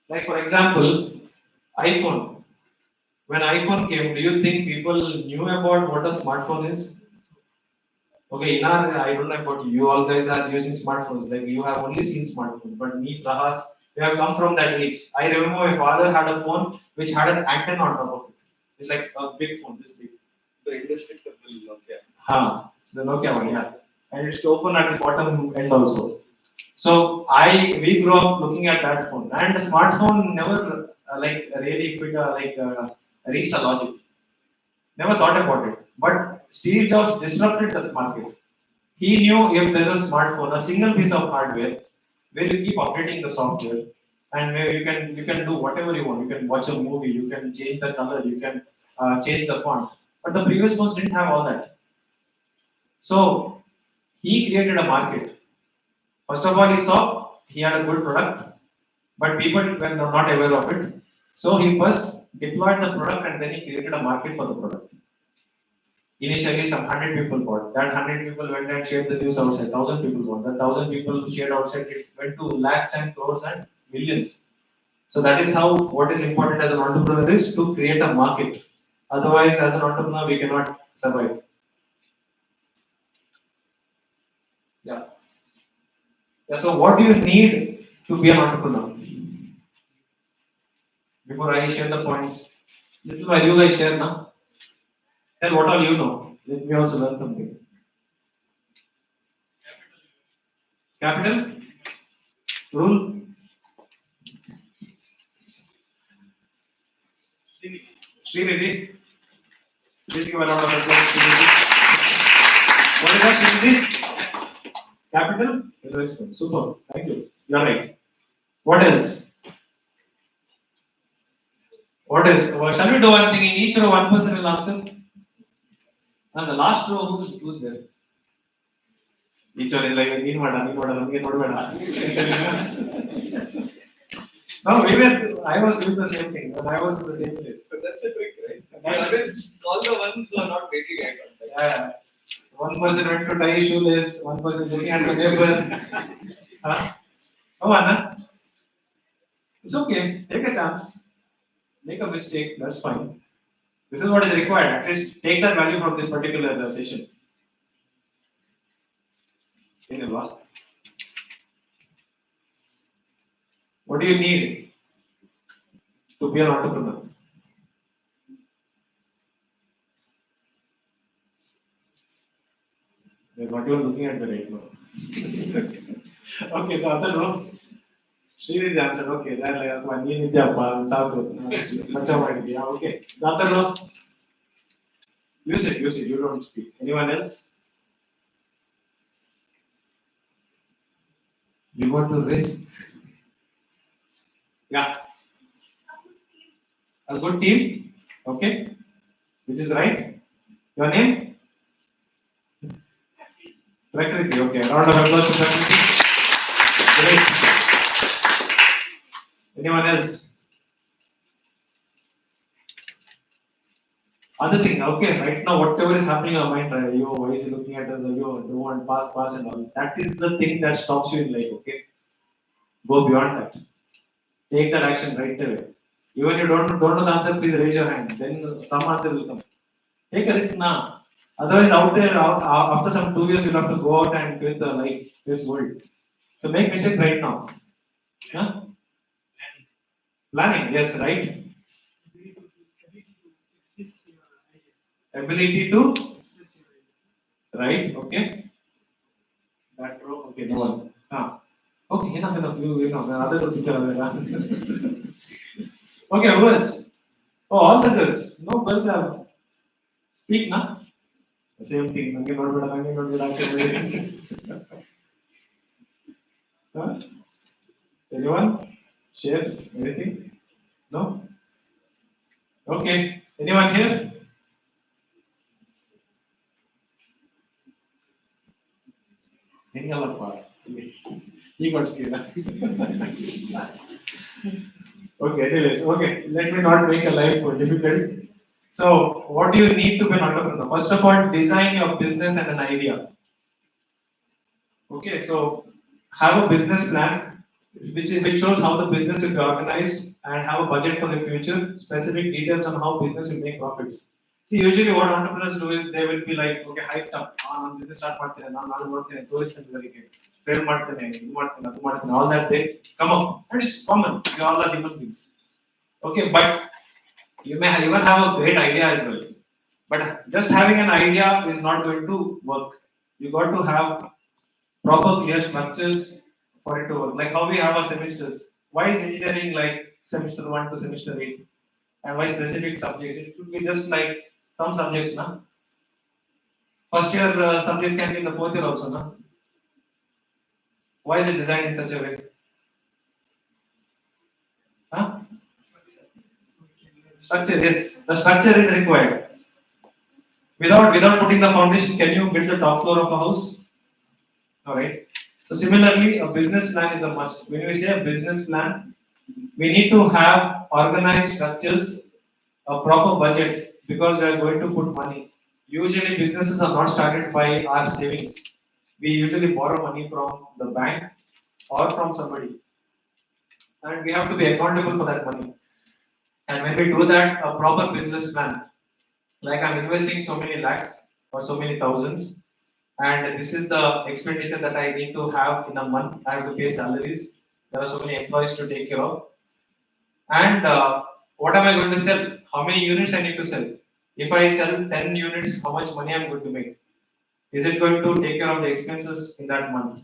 Like for example, iPhone. When iPhone came, do you think people knew about what a smartphone is? Okay, Inar, I don't know about you. You all guys are using smartphones. Like you have only seen smartphones. But me, Prahas, we have come from that age. I remember my father had a phone which had an antenna on top of it. It's like a big phone, this big. The indestructible Nokia. The Nokia one, yeah. And it's open at the bottom end also. So we grew up looking at that phone, and the smartphone never really reached a logic. Never thought about it. But Steve Jobs disrupted the market. He knew if there's a smartphone, a single piece of hardware, where you keep updating the software, and where you can do whatever you want. You can watch a movie, you can change the color, you can change the font. But the previous phones didn't have all that. So he created a market. First of all, he saw he had a good product, but people were not aware of it. So he first deployed the product and then he created a market for the product. Initially, some 100 people bought. That 100 people went and shared the news outside. 1,000 people bought. That 1,000 people shared outside. It went to lakhs and crores and millions. So that is how what is important as an entrepreneur is to create a market. Otherwise, as an entrepreneur, we cannot survive. Yeah. Yeah. So what do you need to be an entrepreneur? Before I share the points, little while you guys share now. Then what all you know? Let me also learn something. Capital? Rule? Srinidhi? Please give a round of applause to Srinidhi. What is that, Srinidhi? Capital? Investment. Super. Thank you. You're right. What else? What else? Shall we do one thing? In each row, one person will answer. And the last row, who's there? Each one is like, ನೀನ್ ಮಾಡ, ನಮಗೆ ನೋಡ್ಬೇಡ. No, I was doing the same thing. When I was in the same place. So that's a trick, right? I always call the ones who are not making eye contact. Yeah. One person went to tie his shoelace, one person looking at the paper. Huh? Oh, Anna. It's okay. Take a chance. Make a mistake. That's fine. This is what is required. At least take that value from this particular session. What do you need to be an entrepreneur? They're not even looking at the right now. Okay, the other row. Srinidhi answered, okay, they're like, one year in Japan, South, okay. The other row. Use it, you don't speak. Anyone else? You want to risk? Yeah. A good team? Okay. Which is right? Your name? Prakriti, okay. Round of applause to Prakriti. Great. Anyone else? Other thing, okay, right now, whatever is happening in our mind, right? Yo, why is he looking at us? Yo, don't want pass, and all. That is the thing that stops you in life, okay? Go beyond that. Take that action right away. Even if you don't know the answer, please raise your hand. Then some answer will come. Take a risk now. Otherwise, out there, after some 2 years, you'll have to go out and face the life, this world. So make mistakes right now. Huh? Planning, yes, right. Ability to, right? Okay. That row, okay, no one. Okay, enough. You know, other people are there. Okay, who else? Oh, all the girls. No girls have. Speak now. The same thing. Nange nodbeda actually. Huh? Anyone? Share anything? No? Okay. Anyone here? He got scared. Okay, anyways, okay. Let me not make your life difficult. So, what do you need to be an entrepreneur? First of all, design your business and an idea. Okay, so have a business plan which shows how the business will be organized and have a budget for the future, specific details on how business will make profits. See, usually what entrepreneurs do is they will be like, okay, hyped up, on business start ಮಾಡ್ತೇನೆ, ನಾನು ನೋಡ್ತೇನೆ, ತೋರಿಸ್ತೇನೆ ಎಲ್ಲರಿಗೆ, fail ಮಾಡ್ತೇನೆ, ಇದು ಮಾಡ್ತೇನೆ, ಅದು ಮಾಡ್ತೇನೆ, all that they come up. And it's common. We all are human beings. Okay, but you may even have a great idea as well. But just having an idea is not going to work. You got to have proper clear structures for it to work. Like how we have our semesters. Why is engineering like semester 1 to semester 8? And why specific subjects? It could be just like some subjects, na? First year subject can be in the fourth year also, na? Why is it designed in such a way? Huh? Structure, yes. The structure is required. Without putting the foundation, can you build the top floor of a house? Alright. So similarly, a business plan is a must. When we say a business plan, we need to have organized structures, a proper budget, because we are going to put money. Usually businesses are not started by our savings. We usually borrow money from the bank or from somebody. And we have to be accountable for that money. And when we do that, a proper business plan, like I'm investing so many lakhs or so many thousands, and this is the expenditure that I need to have in a month. I have to pay salaries. There are so many employees to take care of. And what am I going to sell? How many units I need to sell? If I sell 10 units, how much money I'm going to make? Is it going to take care of the expenses in that month?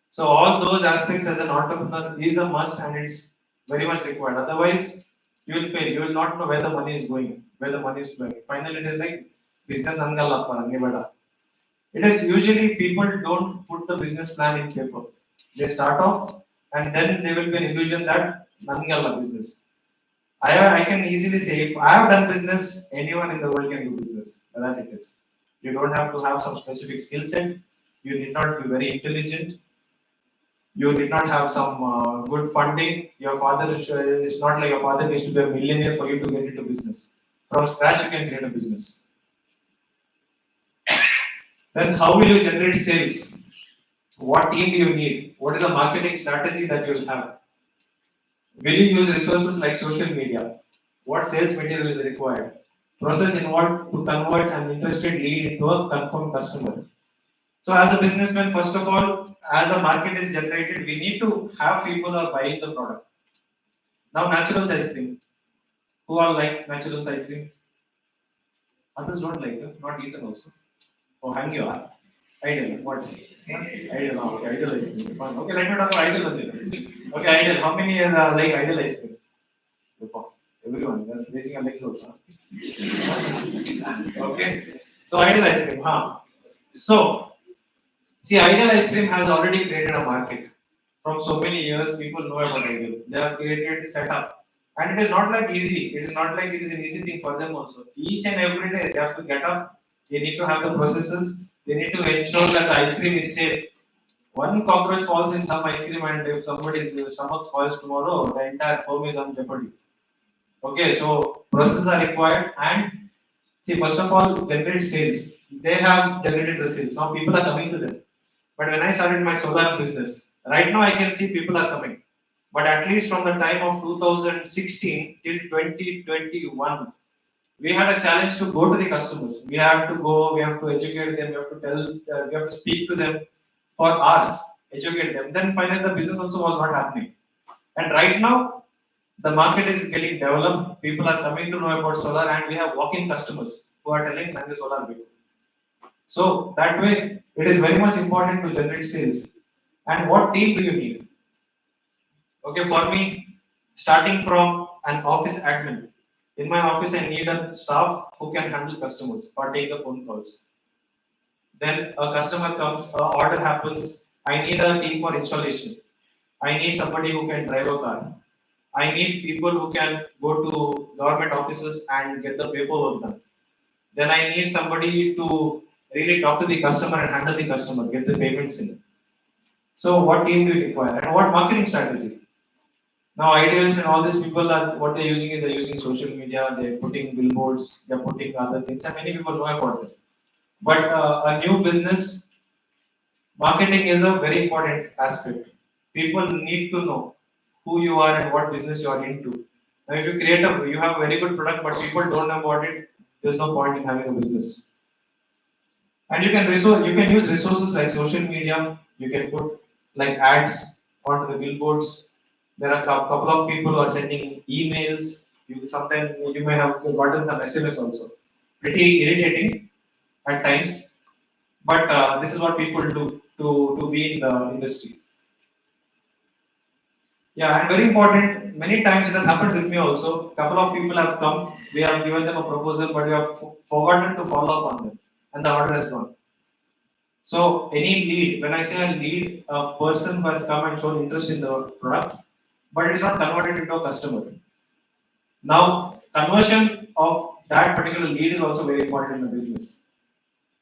So all those aspects as an entrepreneur is a must and it's very much required. Otherwise, you will fail. You will not know where the money is going, where the money is flowing. Finally, it is like business angala parange bada. It is usually people don't put the business plan in paper. They start off and then they will be an illusion that nangala business. I can easily say if I have done business, anyone in the world can do business. That it is. You don't have to have some specific skill set. You need not be very intelligent. You did not have some good funding. Your father is it's not like your father needs to be a millionaire for you to get into business. From scratch, you can create a business. Then, how will you generate sales? What team do you need? What is the marketing strategy that you will have? Will you use resources like social media? What sales material is required? Process involved to convert an interested lead into a confirmed customer. So, as a businessman, first of all, as a market is generated, we need to have people who are buying the product. Now, natural ice cream. Who all like natural ice cream? Others don't like it, not eaten also. Oh, hang you are. Ideal. What? Huh? Ideal. Oh, okay, ideal ice cream. Fine. Okay, let me talk about ideal. Okay, ideal. How many like ideal ice cream? Everyone. They're raising your legs also. Okay. So ideal ice cream, huh? So see, ideal ice cream has already created a market. From so many years, people know about ideal. They have created setup. And it is not like easy. It is not like it is an easy thing for them also. Each and every day they have to get up. They need to have the processes. They need to ensure that the ice cream is safe. One cockroach falls in some ice cream, and if somebody's stomach spoils tomorrow, the entire firm is on jeopardy. Okay, so processes are required, and see, first of all, generate sales. They have generated the sales. Now people are coming to them. But when I started my solar business, right now I can see people are coming. But at least from the time of 2016 till 2021, we had a challenge to go to the customers. We have to go, we have to educate them, we have to tell, we have to speak to them for hours, educate them. Then finally the business also was not happening. And right now, the market is getting developed. People are coming to know about solar, and we have walk-in customers who are telling I'm the solar bill. So that way, it is very much important to generate sales. And what team do you need? Okay, for me, starting from an office admin. In my office, I need a staff who can handle customers or take the phone calls. Then a customer comes, a order happens. I need a team for installation. I need somebody who can drive a car. I need people who can go to government offices and get the paperwork done. Then I need somebody to really talk to the customer and handle the customer, get the payments in. So what team do you require and what marketing strategy? Now ideals and all these people are what they're using is they're using social media, they're putting billboards, they're putting other things, and many people know about it. But a new business marketing is a very important aspect. People need to know who you are and what business you are into. Now, if you create you have a very good product, but people don't know about it, there's no point in having a business. And you can use resources like social media. You can put like ads onto the billboards. There are a couple of people who are sending emails. You sometimes you may have gotten some SMS also. Pretty irritating at times, but this is what people do to be in the industry. Yeah, and very important. Many times it has happened with me also. Couple of people have come. We have given them a proposal, but we have forgotten to follow up on them, and the order has gone. So any lead, when I say a lead, a person who has come and shown interest in the product, but it's not converted into a customer. Now, conversion of that particular lead is also very important in the business.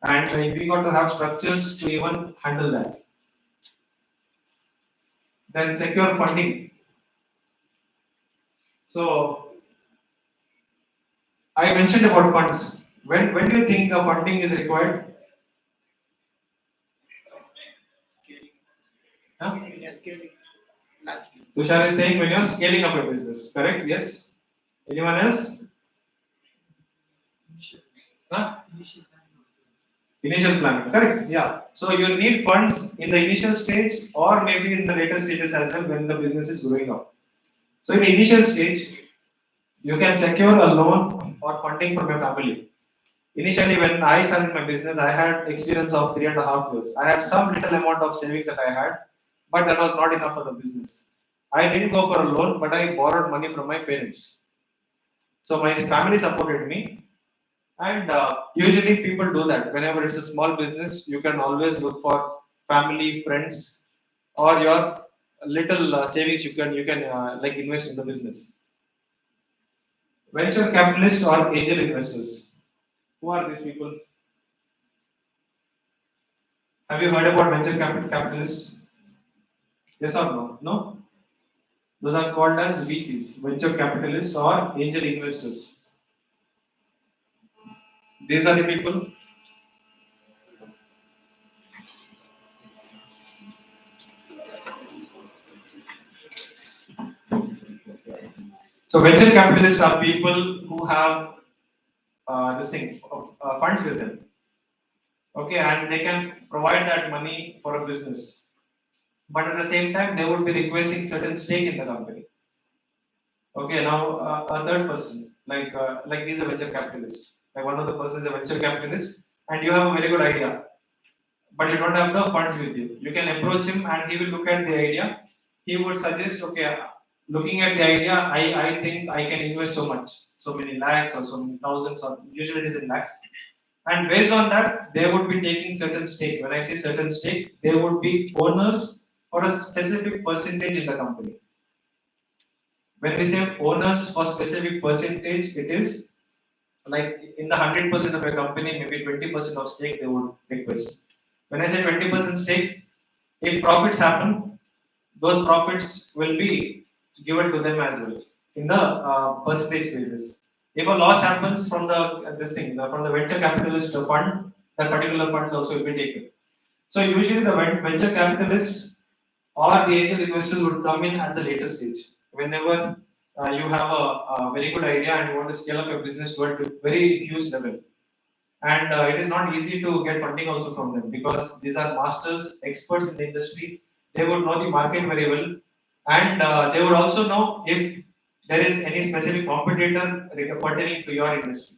And we got to have structures to even handle that. Then secure funding. So I mentioned about funds. When do you think the funding is required? Huh? Tushar is saying when you're scaling up your business, correct? Yes. Anyone else? Huh? Initial planning, correct? Yeah. So you need funds in the initial stage or maybe in the later stages as well when the business is growing up. So in the initial stage, you can secure a loan or funding from your family. Initially, when I started my business, I had experience of 3.5 years. I had some little amount of savings that I had, but that was not enough for the business. I didn't go for a loan, but I borrowed money from my parents. So my family supported me, and usually people do that. Whenever it's a small business, you can always look for family, friends, or your little savings you can like invest in the business. Venture capitalists or angel investors. Who are these people? Have you heard about venture capitalists? Yes or no? No? Those are called as VCs, venture capitalists or angel investors. These are the people. So venture capitalists are people who have this thing funds with them. Okay, and they can provide that money for a business. But at the same time, they would be requesting certain stake in the company. Okay, now a third person, like he's a venture capitalist. Like one of the persons is a venture capitalist, and you have a very good idea, but you don't have the funds with you. You can approach him, and he will look at the idea. He would suggest, okay, looking at the idea, I think I can invest so much, so many lakhs or so many thousands, or usually it is in lakhs. And based on that, they would be taking certain stake. When I say certain stake, they would be owners for a specific percentage in the company. When we say owners for specific percentage, it is like in the 100% of a company, maybe 20% of stake they would request. When I say 20% stake, if profits happen, those profits will be given to them as well in the percentage basis. If a loss happens from the from the venture capitalist fund, that particular funds also will be taken. So usually the venture capitalist or the angel investors would come in at the later stage. Whenever you have a very good idea and you want to scale up your business to a very huge level, and it is not easy to get funding also from them because these are masters, experts in the industry. They would know the market very well, and they would also know if there is any specific competitor pertaining to your industry.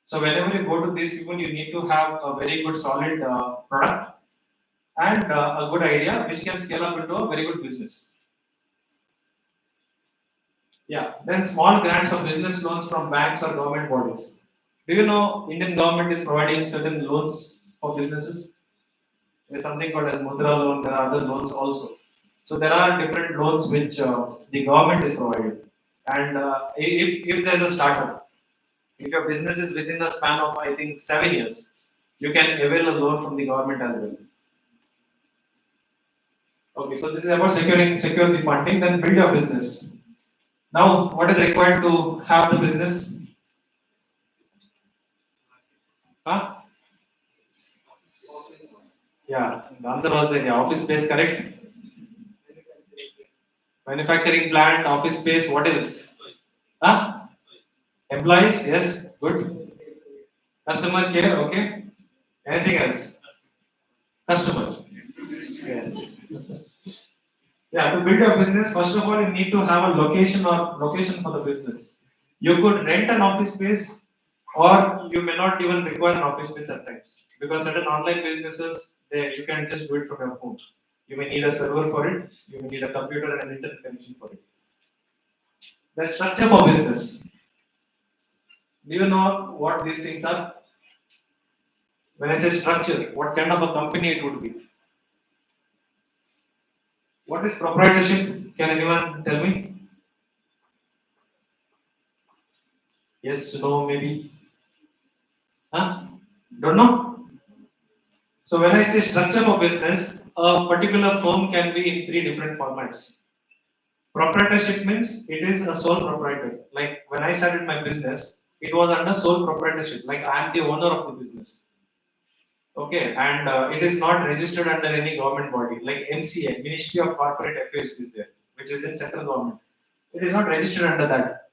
So whenever you go to these people, you need to have a very good solid product and a good idea which can scale up into a very good business. Yeah, then small grants or business loans from banks or government bodies. Do you know Indian government is providing certain loans for businesses? There's something called as Mudra loan. There are other loans also. So there are different loans which the government is providing. And if there's a startup, if your business is within the span of I think 7 years, you can avail a loan from the government as well. Okay, so this is about secure the funding, then build your business. Now, what is required to have the business? Huh? Yeah, the answer was that yeah, office space, correct? Manufacturing plant, office space, what else? Huh? Employees, yes, good. Customer care, okay. Anything else? Customer, yes. Yeah, to build a business, first of all, you need to have a location for the business. You could rent an office space, or you may not even require an office space at times because certain online businesses you can just do it from your phone. You may need a server for it. You may need a computer and an internet connection for it. The structure for business. Do you know what these things are? When I say structure, what kind of a company it would be? What is proprietorship? Can anyone tell me? Yes, no, maybe. Huh? Don't know? So when I say structure for business, a particular firm can be in three different formats. Proprietorship means it is a sole proprietor. Like when I started my business, it was under sole proprietorship. Like I am the owner of the business. Okay, and it is not registered under any government body. Like MCA, Ministry of Corporate Affairs is there, which is in central government. It is not registered under that.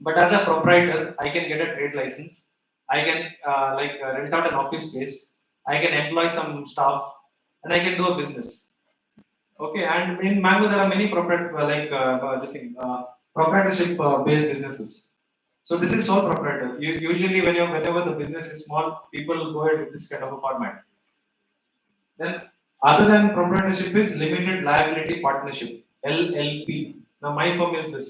But as a proprietor, I can get a trade license. I can rent out an office space. I can employ some staff, and I can do a business. Okay, and in Mango there are many proprietorship based businesses. So this is sole proprietor. Usually whenever the business is small, people go ahead with this kind of a format. Then other than proprietorship is limited liability partnership, LLP. Now my firm is this.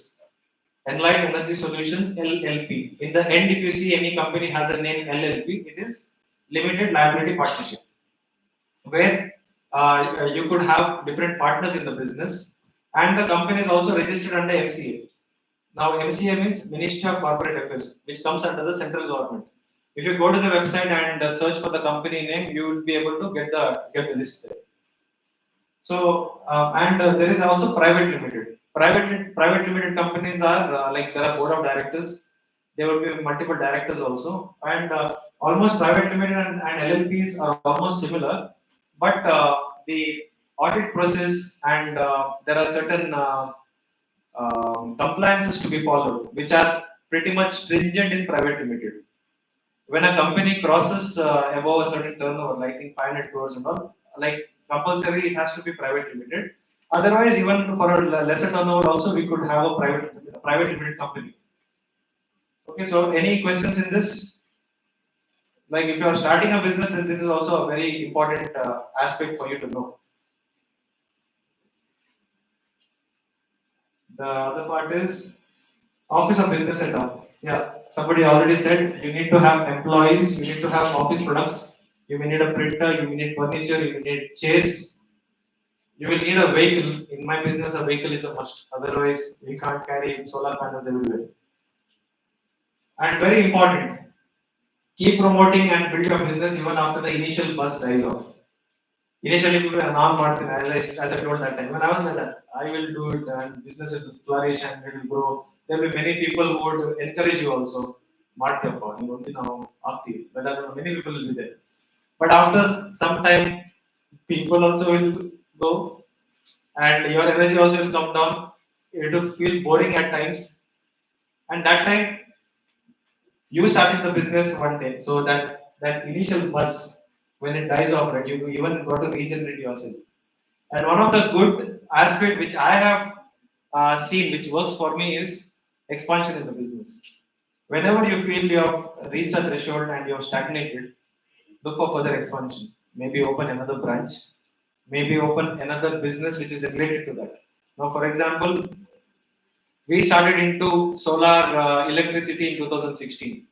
Enlight Energy Solutions LLP. In the end, if you see any company has a name LLP, it is limited liability partnership, where you could have different partners in the business, and the company is also registered under MCA. Now MCA means Ministry of Corporate Affairs, which comes under the central government. If you go to the website and search for the company name, you will be able to get the list there. So and there is also private limited. Private limited companies are like there are board of directors. There will be multiple directors also, and almost private limited and LLPs are almost similar, but the audit process and there are certain compliances to be followed, which are pretty much stringent in private limited. When a company crosses above a certain turnover, like in 500 crores and all, like compulsory, it has to be private limited. Otherwise, even for a lesser turnover, also we could have a private limited company. Okay, so any questions in this? Like if you are starting a business, then this is also a very important aspect for you to know. The other part is office of business setup. Yeah, somebody already said you need to have employees, you need to have office products, you may need a printer, you may need furniture, you may need chairs, you will need a vehicle. In my business, a vehicle is a must. Otherwise, we can't carry solar panels everywhere. And very important, keep promoting and build your business even after the initial buzz dies off. Initially, people were non-market, as I told that time. When I was like that, I will do it and business will flourish and it will grow. There will be many people who would encourage you also. Market, but many people will be there. But after some time, people also will go and your energy also will come down. It will feel boring at times. And that time, you started the business one day. So that initial buzz, when it dies off, right, you even got to regenerate yourself. And one of the good aspect which I have seen, which works for me, is expansion in the business. Whenever you feel you have reached a threshold and you have stagnated, look for further expansion. Maybe open another branch, maybe open another business which is related to that. Now, for example, we started into solar electricity in 2016.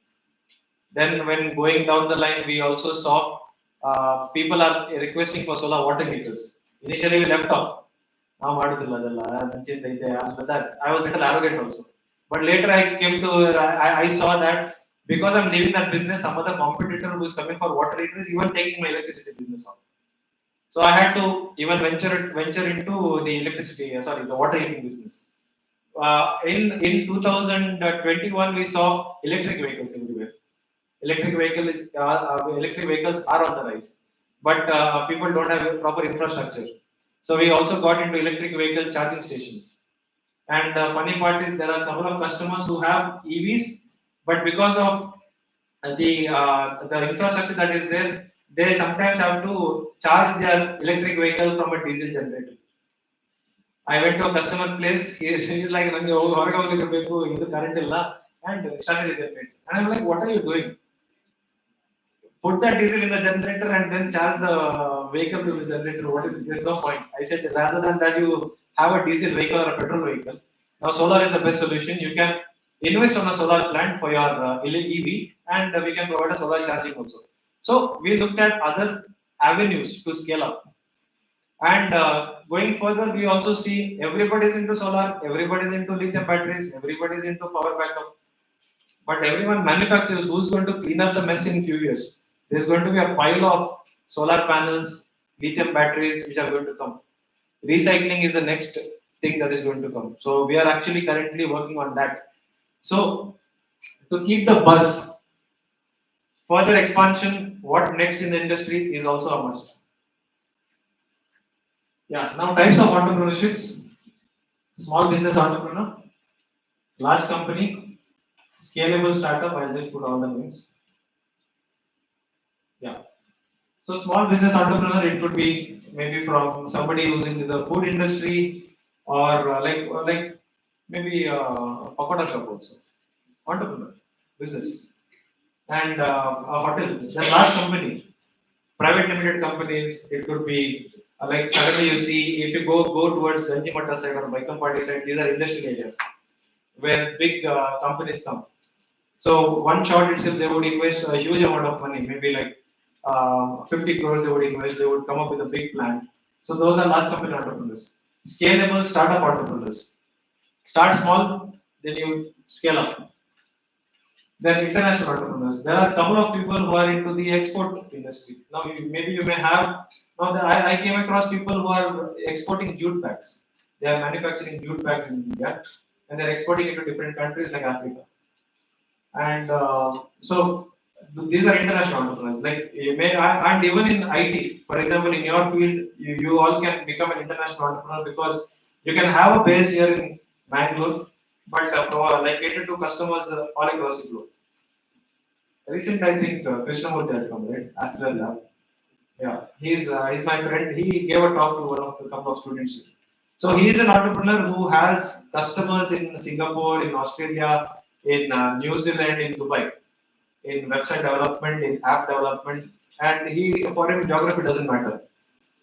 Then, when going down the line, we also saw people are requesting for solar water heaters. Initially, we left off. ನಾವು ಮಾಡುದಿಲ್ಲ ಅದೆಲ್ಲ ಮುಂಚೆಯಿಂದ ಇದೆ that I was little arrogant also. But later I saw that because I'm leaving that business, some other competitor who is coming for water heater is even taking my electricity business off. So I had to even venture into the electricity, sorry, the water heating business. In 2021, we saw electric vehicles everywhere. Electric vehicles are on the rise, but people don't have proper infrastructure. So we also got into electric vehicle charging stations. And the funny part is there are a couple of customers who have EVs, but because of the infrastructure that is there, they sometimes have to charge their electric vehicle from a diesel generator. I went to a customer place. He's like, and started his generator. And I'm like, what are you doing? Put that diesel in the generator and then charge the vehicle to the generator. What is it? There's no point. I said, rather than that, you have a diesel vehicle or a petrol vehicle. Now, solar is the best solution. You can invest on a solar plant for your EV, and we can provide a solar charging also. So, we looked at other avenues to scale up. And going further, we also see everybody is into solar, everybody is into lithium batteries, everybody is into power backup. But everyone manufactures, who's going to clean up the mess in few years? There's going to be a pile of solar panels, lithium batteries which are going to come. Recycling is the next thing that is going to come. So we are actually currently working on that. So to keep the buzz, further expansion, what next in the industry is also a must. Yeah, now types of entrepreneurships. Small business entrepreneur, large company, scalable startup. I'll just put all the names. Yeah. So small business entrepreneur, it could be maybe from somebody who's into the food industry or like maybe a pakoda shop also. entrepreneur, business, and a hotels. Then large company, private limited companies. It could be like suddenly you see if you go towards Ganjimata side or Baikampati side, these are industrial areas where big companies come. So one shot itself, they would invest a huge amount of money, maybe like 50 crores they would invest, they would come up with a big plan. So those are large company entrepreneurs. Scalable startup entrepreneurs. Start small, then you scale up. Then international entrepreneurs. There are a couple of people who are into the export industry. Now maybe you may have, now I came across people who are exporting jute bags. They are manufacturing jute bags in India and they're exporting it to different countries like Africa. And so these are international entrepreneurs. Like you may, and even in IT, for example, in your field, you all can become an international entrepreneur because you can have a base here in Bangalore, but like cater to customers all across the globe. Recent, I think Krishnamurthy had come right after lab. Yeah, he's my friend. He gave a talk to one of the couple of students. So he is an entrepreneur who has customers in Singapore, in Australia, in New Zealand, in Dubai, in website development, in app development, and he for him geography doesn't matter.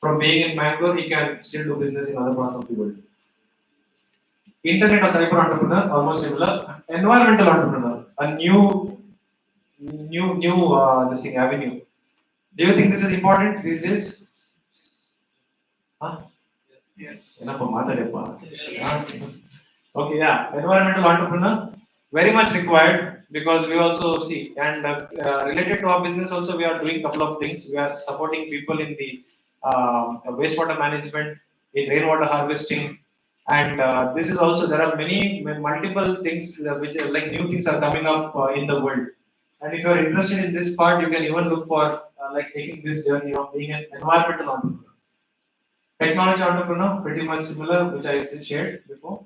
From being in Bangalore, he can still do business in other parts of the world. Internet or cyber entrepreneur, almost similar. Environmental entrepreneur, a new this thing avenue. Do you think this is important these days? Huh? Yes. ಏನಪ್ಪ ಮಾತಾಡಪ್ಪ. Okay, yeah, environmental entrepreneur very much required because we also see and related to our business also we are doing couple of things. We are supporting people in the wastewater management, in rainwater harvesting, and this is also there are many multiple things which are like new things are coming up in the world. And if you are interested in this part, you can even look for like taking this journey of being an environmental entrepreneur. Technology entrepreneur, pretty much similar, which I shared before.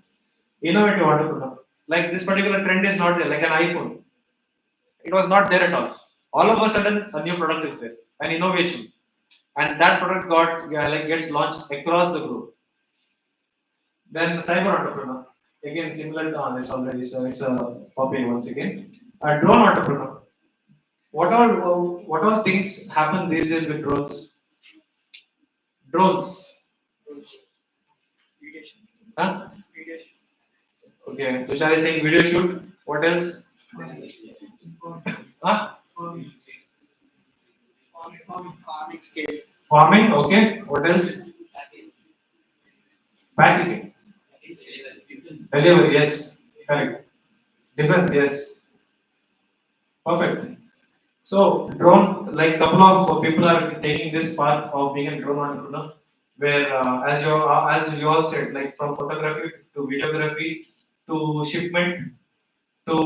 Innovative entrepreneur, like this particular trend is not there, like an iPhone. It was not there at all. All of a sudden, a new product is there, an innovation, and that product got like gets launched across the globe. Then cyber entrepreneur, again similar to it's already so it's a copy once again. A drone entrepreneur. What all things happen these days with drones? Drones. Huh? Okay, Tushar is saying video shoot. What else? Huh? Farming scale. Farming. Okay. What else? Packaging. Delivery. Yes. Correct. Defense. Yes. Perfect. So drone, like couple of people are taking this path of being a drone entrepreneur, where as you all said, like from photography to videography to shipment to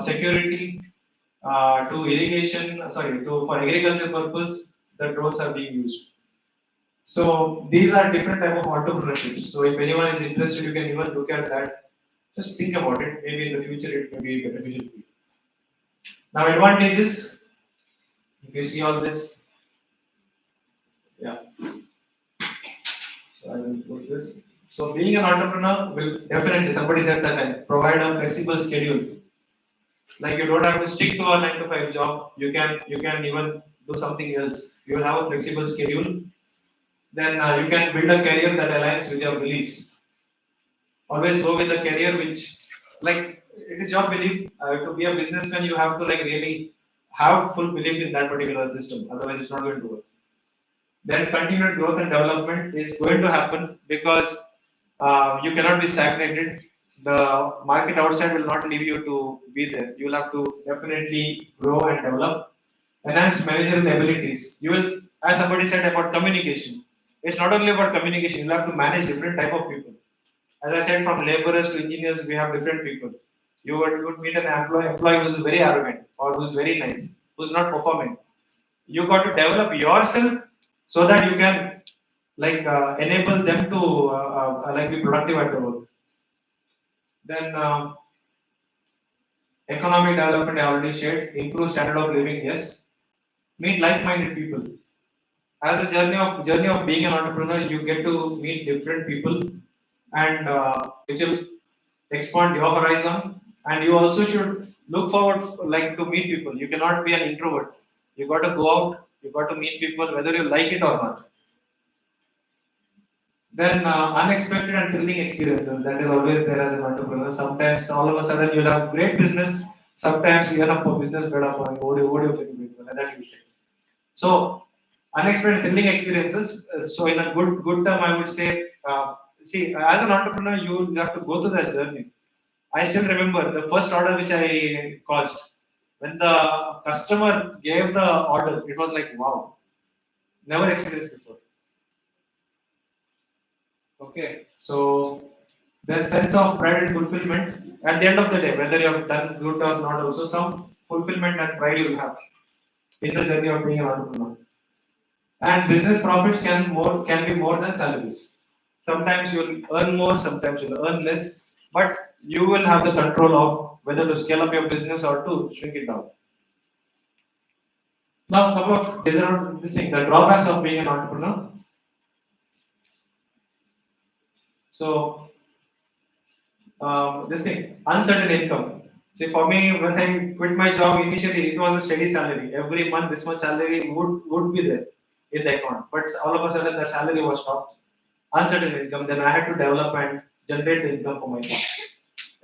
security to irrigation, sorry, to for agriculture purpose, the drones are being used. So these are different type of entrepreneurships. So if anyone is interested, you can even look at that. Just think about it. Maybe in the future it may be beneficial for you. Now advantages. If you see all this, yeah. So I will put this. So being an entrepreneur will definitely somebody said that I provide a flexible schedule. Like you don't have to stick to a 9 to 5 job. You can even do something else. You will have a flexible schedule. Then you can build a career that aligns with your beliefs. Always go with a career which, like, it is your belief. To be a businessman, you have to like really have full belief in that particular system. Otherwise, it's not going to work. Then continued growth and development is going to happen because you cannot be stagnated. The market outside will not leave you to be there. You will have to definitely grow and develop. Enhance managerial abilities. You will, as somebody said about communication. It's not only about communication. You have to manage different type of people. As I said, from laborers to engineers, we have different people. You would meet an employee who's very arrogant or who's very nice, who's not performing. You got to develop yourself so that you can like enable them to like be productive at the work. Then economic development I already shared. Improve standard of living. Yes. Meet like-minded people. As a journey of being an entrepreneur, you get to meet different people, and which will expand your horizon. And you also should look forward like to meet people. You cannot be an introvert. You got to go out. You got to meet people, whether you like it or not. Then unexpected and thrilling experiences, that is always there as an entrepreneur. Sometimes all of a sudden you'll have great business. Sometimes you have a business better for you, that you say. So unexpected thrilling experiences. So in a good term, I would say, see, as an entrepreneur, you have to go through that journey. I still remember the first order which I caused. When the customer gave the order, it was like wow, never experienced before. Okay, so that sense of pride and fulfillment at the end of the day, whether you have done good or not, also some fulfillment and pride you will have in the journey of being an entrepreneur. And business profits can be more than salaries. Sometimes you'll earn more, sometimes you'll earn less, but you will have the control of whether to scale up your business or to shrink it down. Now, a couple of the drawbacks of being an entrepreneur. So, uncertain income. See, for me, when I quit my job initially, it was a steady salary. Every month, this much salary would be there in the account. But all of a sudden, the salary was stopped. Uncertain income. Then I had to develop and generate the income for myself.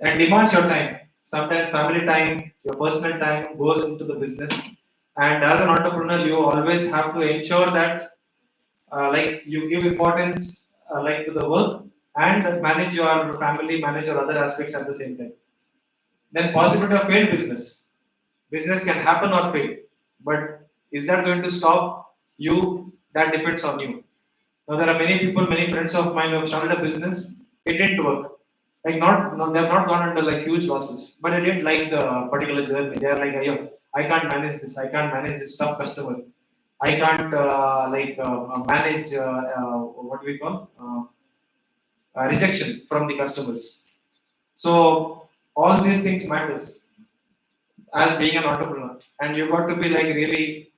And demands your time. Sometimes family time, your personal time goes into the business. And as an entrepreneur, you always have to ensure that like you give importance like to the work and manage your family, manage your other aspects at the same time. Then possibility of failed business. Business can happen or fail, but is that going to stop you? That depends on you. Now there are many people, many friends of mine who have started a business. It didn't work. Like they have not gone under like huge losses, but they didn't like the particular journey. They are like, yo, I can't manage this. I can't manage this tough customer. I can't manage what do we call rejection from the customers. So all these things matters as being an entrepreneur, and you got to be like really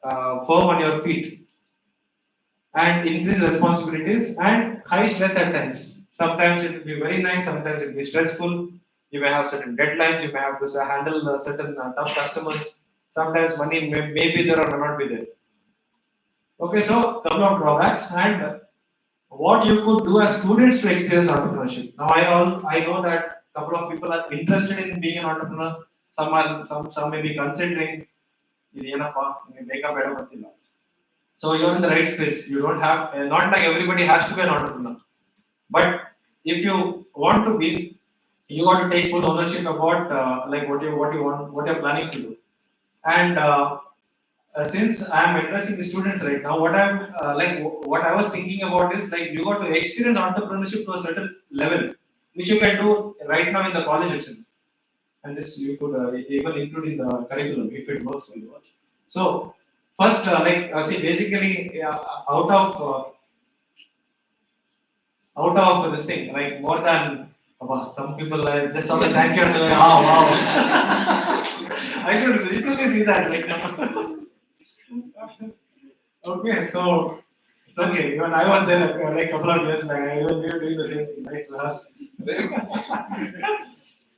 firm on your feet and increase responsibilities and high stress at times. Sometimes it will be very nice, sometimes it will be stressful. You may have certain deadlines, you may have to handle certain tough customers. Sometimes money may be there or may not be there. Okay, so couple of drawbacks and what you could do as students to experience entrepreneurship. Now I know that couple of people are interested in being an entrepreneur. Some may be considering make up better. So you're in the right space. You don't have not like everybody has to be an entrepreneur. But if you want to be, you got to take full ownership about like what you want, what you're planning to do. And since I'm addressing the students right now, what I was thinking about is like you got to experience entrepreneurship to a certain level, which you can do right now in the college itself. And this you could even include in the curriculum if it works very well. So first, see, basically out of this thing, like more than some people just saw the thank you and they're like, oh wow. I could literally see that right now. Okay, so it's okay. Even I was there like a couple of years back. Even we were doing the same thing, right? Last.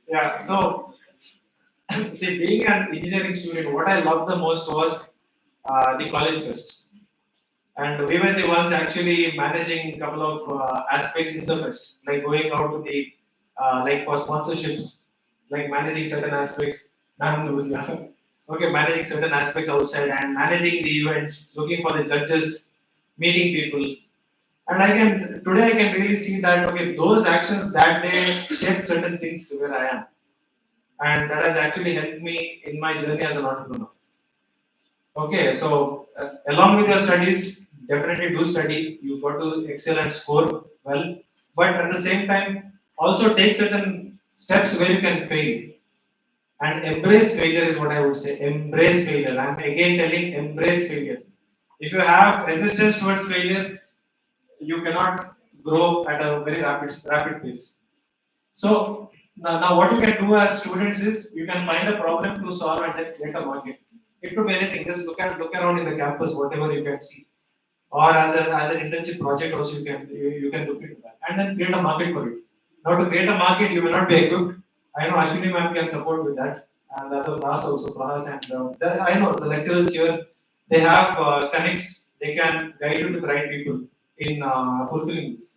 Yeah. So see, being an engineering student, what I loved the most was the college fest, and we were the ones actually managing a couple of aspects in the fest, like going out to the like for sponsorships, like managing certain aspects. Okay, managing certain aspects outside and managing the events, looking for the judges, meeting people. And I can really see that okay, those actions that day shaped certain things where I am. And that has actually helped me in my journey as an entrepreneur. Okay, so along with your studies, definitely do study. You got to excel and score well, but at the same time, also take certain steps where you can fail and embrace failure is what I would say. Embrace failure. I'm again telling embrace failure. If you have resistance towards failure, you cannot grow at a very rapid pace. So now what you can do as students is you can find a problem to solve and then get a market. It could be anything. Just look around in the campus, whatever you can see, or as an internship project also you can look into that and then create a market for it. Now to create a market, you may not be equipped. I know Ashwini ma'am can support with that. and the other class also, Prahas, and I know the lecturers here, they have connects, they can guide you to the right people in fulfilling this.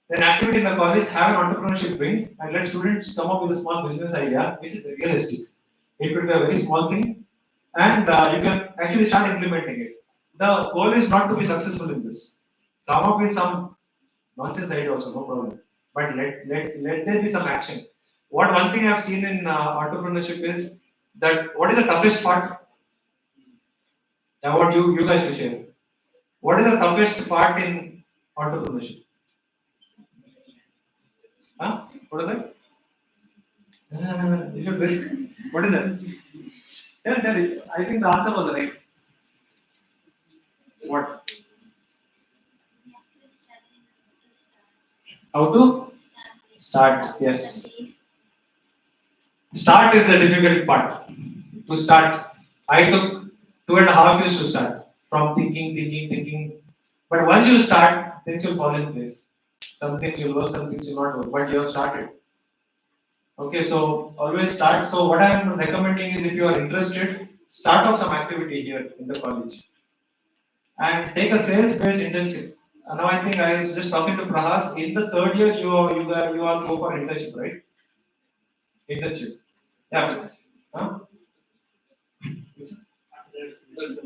Then activity in the college, have an entrepreneurship wing and let students come up with a small business idea which is realistic. It could be a very small thing and you can actually start implementing it. The goal is not to be successful in this. Come up with some nonsense idea also, no problem. But let there be some action. What one thing I've seen in entrepreneurship is that what is the toughest part? I want you guys to share. What is the toughest part in entrepreneurship? Huh? What is it? You should risk. What is that? Tell it. I think the answer was right. What? How to start? Yes. Start is the difficult part. To start, I took 2.5 years to start. From thinking. But once you start, things will fall in place. Some things will work, some things will not work. But you have started. Okay, so always start. So what I am recommending is if you are interested, start off some activity here in the college and take a sales-based internship. Now I think I was just talking to Prahas. In the third year, you all go for internship, right? Internship. Yeah. Huh?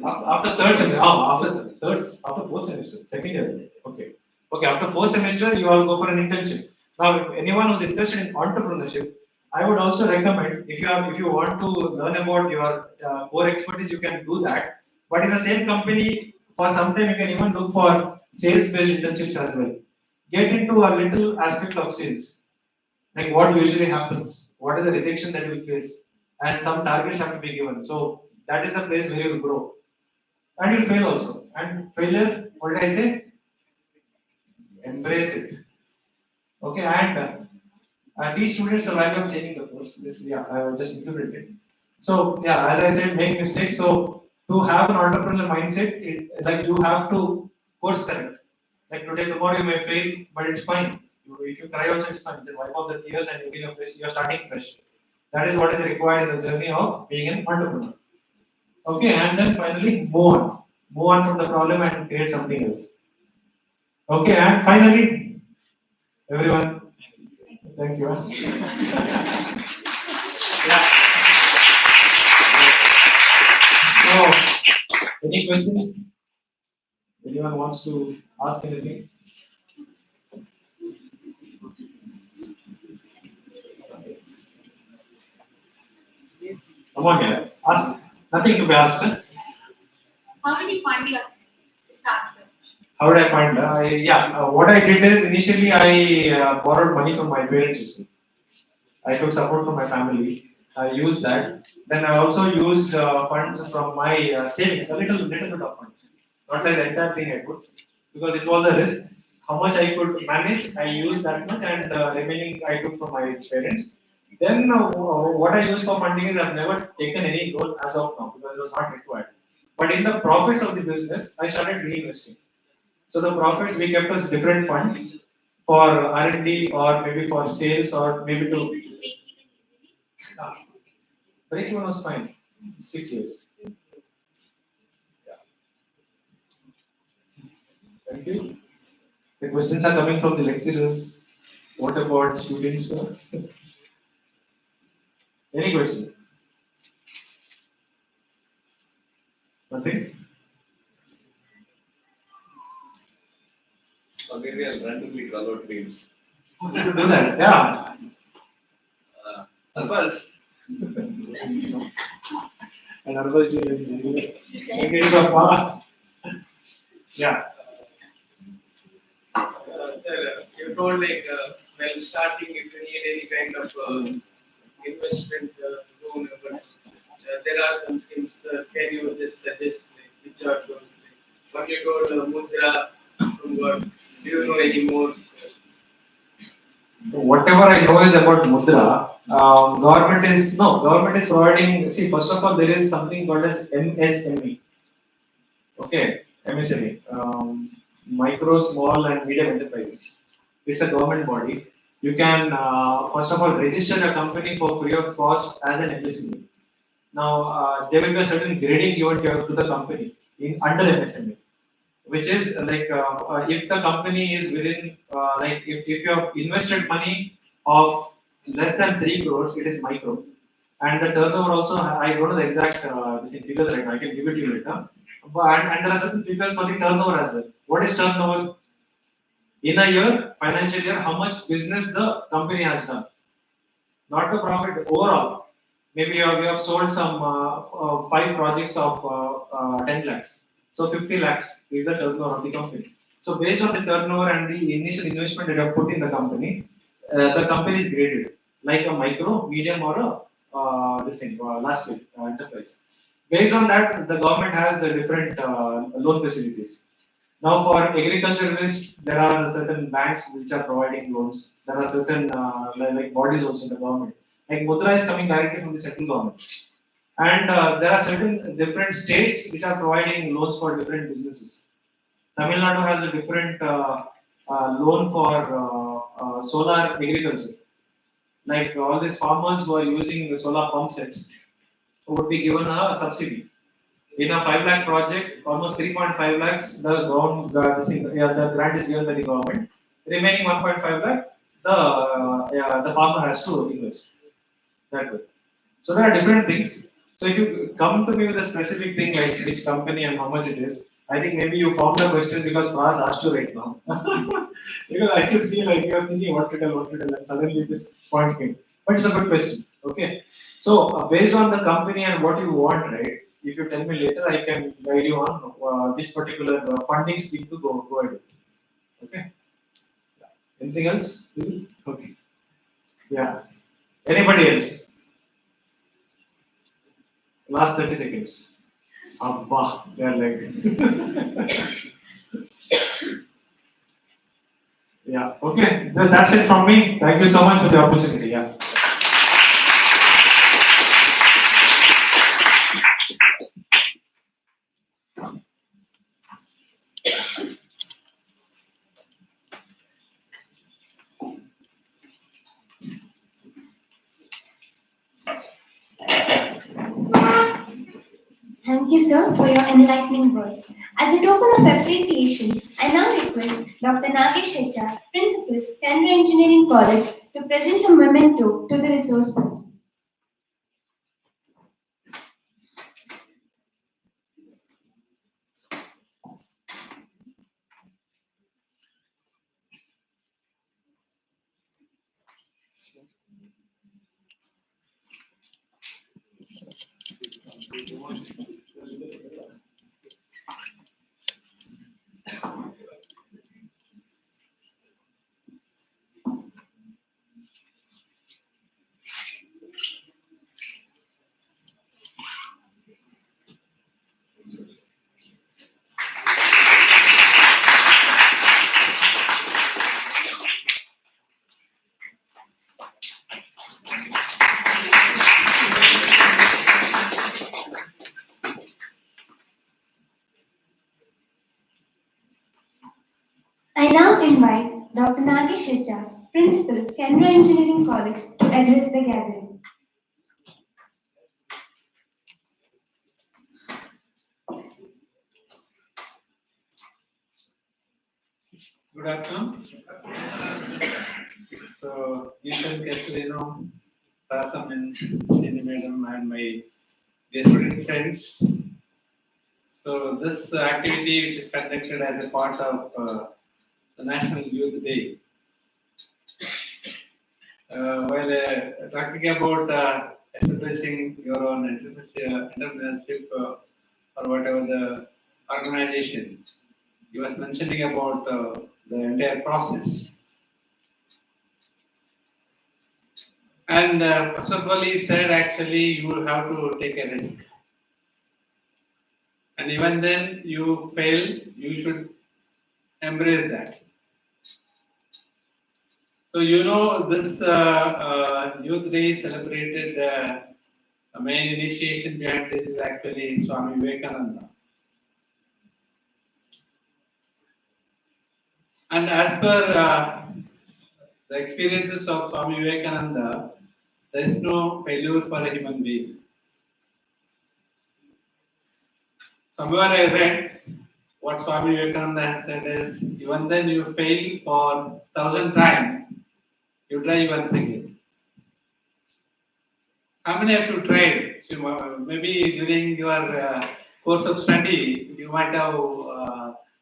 After third semester. Oh, after fourth semester. Second year. Okay. Okay. After fourth semester, you all go for an internship. Now, if anyone who's interested in entrepreneurship, I would also recommend if you want to learn about your core expertise, you can do that. But in the same company, for some time you can even look for sales-based internships as well. Get into a little aspect of sales, like what usually happens, what is the rejection that you face, and some targets have to be given. So that is the place where you will grow, and you'll fail also. And failure, what did I say? Embrace it. Okay, and teach students the value of changing the course. This, yeah, I will just include it. So, yeah, as I said, make mistakes. So, to have an entrepreneurial mindset, like you have to course correct. Like today, tomorrow you may fail, but it's fine. If you cry also, it's fine. Just wipe off the tears and you're starting fresh. That is what is required in the journey of being an entrepreneur. Okay, and then finally, move on. Move on from the problem and create something else. Okay, and finally, everyone, thank you. Yeah. So, any questions? Anyone wants to ask anything? Come on, yeah. Ask. Nothing to be asked. Huh? How did you find yourself to start with? How did I find? What I did is initially I borrowed money from my parents. You see. I took support from my family. I used that. Then I also used funds from my savings, a little bit of funds. Not like the entire thing I put, because it was a risk. How much I could manage, I used that much, and remaining I took from my parents. Then what I used for funding is I've never taken any loan as of now because it was not required. But in the profits of the business, I started reinvesting. So the profits we kept as different fund for R&D or maybe for sales or maybe to break even was fine. 6 years. Yeah. Thank you. The questions are coming from the lecturers. What about students? Any question? Nothing? Or maybe I'll randomly call out names. You could do that, yeah. First, And otherwise, yeah. Sir, you told like while starting, if you need any kind of investment loan, but there are some things. Can you just suggest like, which are those? Like, when you told Mudra to work, do you know any more? Whatever I know is about Mudra. Government is providing. See, first of all, there is something called as MSME. Okay, MSME, micro, small, and medium enterprises. It's a government body. You can first of all register a company for free of cost as an MSME. Now, there will be a certain grading given to the company in under MSME, which is if the company is within if you have invested money of less than 3 crores, it is micro. And the turnover also, I don't know the exact this figures right now, I can give it to you later. But, and there are certain figures for the turnover as well. What is turnover? In a year, financial year, how much business the company has done, not the profit overall. Maybe we have sold some 5 projects of 10 lakhs. So 50 lakhs is the turnover of the company. So based on the turnover and the initial investment that you have put in the company is graded like a micro, medium, or a this thing, large scale enterprise. Based on that, the government has different loan facilities. Now, for agriculturalists, there are certain banks which are providing loans. There are certain like bodies also in the government. Like Mudra is coming directly from the central government. And there are certain different states which are providing loans for different businesses. Tamil Nadu has a different loan for solar agriculture. Like all these farmers who are using the solar pump sets would be given a subsidy. In a 5 lakh project, almost 3.5 lakhs, the grant is given by the government. Remaining 1.5 lakh, the farmer has to invest. That way. So there are different things. So if you come to me with a specific thing like which company and how much it is, I think maybe you found the question because Pras asked you right now. Because I could see like he was thinking what to tell, and suddenly this point came. But it's a good question. Okay. So based on the company and what you want, right? If you tell me later, I can guide you on which particular funding scheme to go ahead with. Okay. Anything else? Okay. Yeah. Anybody else? Last 30 seconds. Abba, they are like. Yeah. Okay. Then that's it from me. Thank you so much for the opportunity. Yeah. Thank you, sir, for your enlightening words. As a token of appreciation, I now request Dr. Nagesh HR, Principal, Canberra Engineering College, to present a memento to the resource person. I now invite Dr. Nagesh HR, Principal, Canberra Engineering College, to address the gathering. Good afternoon. So, Ethan Castellino, Prasam and Jenny Madam, and my dear student friends. So, this activity which is conducted as a part of the National Youth Day. While talking about establishing your own entrepreneurship or whatever the organization, he was mentioning about the entire process. And first of all, he said actually you will have to take a risk. And even then you fail, you should embrace that. So you know this Youth Day celebrated, the main initiation behind this is actually Swami Vivekananda. And as per the experiences of Swami Vivekananda, there is no failure for a human being. somewhere I read what Swami Vivekananda has said is, even then you fail for 1,000 times, you try once again. How many of you tried? So, maybe during your course of study, you might have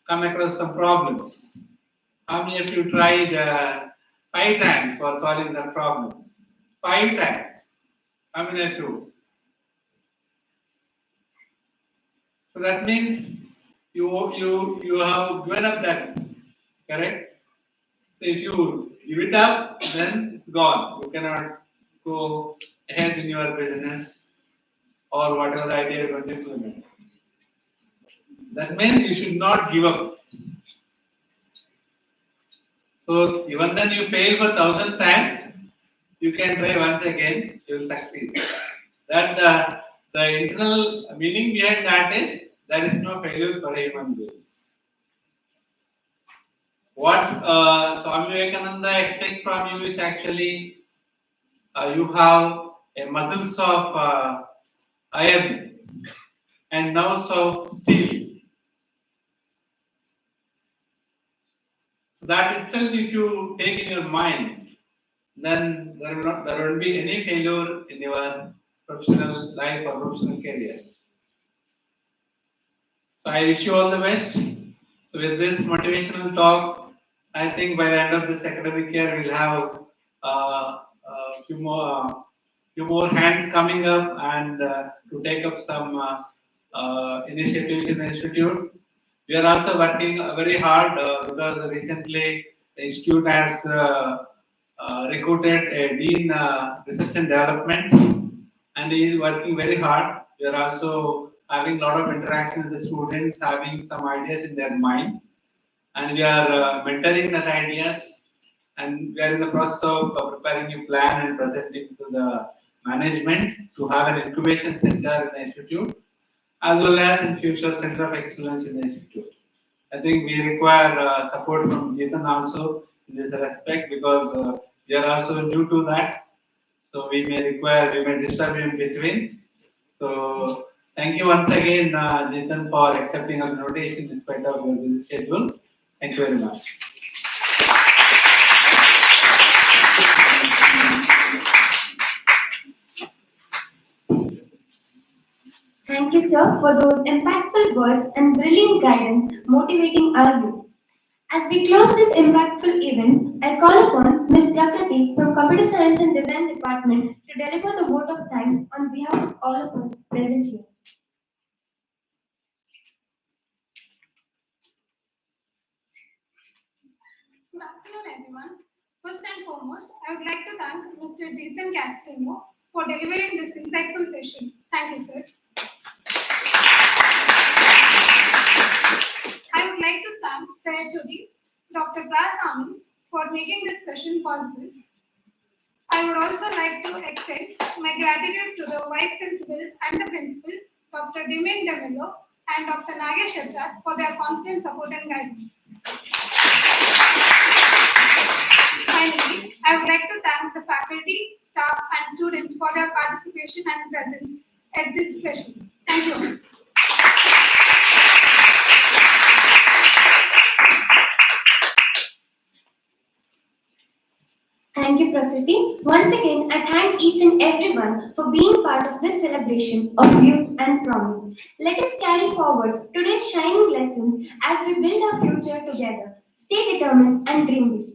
come across some problems. How many of you tried 5 times for solving that problem? 5 times. How many of you? So that means you have given up that, correct? So if you give it up, then it's gone. You cannot go ahead in your business or whatever idea you're going to implement. That means you should not give up. So even then you fail for 1,000 times, you can try once again, you will succeed. That the internal meaning behind that is there is no failure for a human being. What Swami Vivekananda expects from you is actually you have a muscles of iron and nerves of steel. So that itself, if you take in your mind, then there won't be any failure in your professional life or professional career. So I wish you all the best. So with this motivational talk, I think by the end of this academic year, we'll have a few more hands coming up and to take up some initiatives in the institute. We are also working very hard because recently the institute has recruited a dean research and development, and he is working very hard. We are also having a lot of interaction with the students, having some ideas in their mind, and we are mentoring that ideas, and we are in the process of preparing a plan and presenting to the management to have an incubation center in the institute, as well as in future center of excellence in the institute. I think we require support from Jitan also in this respect, because we are also new to that. So we may disturb you in between. So thank you once again, Jitan, for accepting our invitation despite of your busy schedule. Thank you very much. Thank you, sir, for those impactful words and brilliant guidance motivating our youth. As we close this impactful event, I call upon Ms. Prakriti from Computer Science and Design Department to deliver the vote of thanks on behalf of all of us present here. Good afternoon, everyone. First and foremost, I would like to thank Mr. Jason Castello for delivering this insightful session. Thank you, sir. I would like to thank the HOD, Dr. Prasami, for making this session possible. I would also like to extend my gratitude to the Vice Principal and the Principal, Dr. Dimin Demelo and Dr. Nagesh Achat, for their constant support and guidance. Finally, I would like to thank the faculty, staff, and students for their participation and presence at this session. Thank you. Thank you, Prakriti. Once again, I thank each and everyone for being part of this celebration of youth and promise. Let us carry forward today's shining lessons as we build our future together. Stay determined and dream big.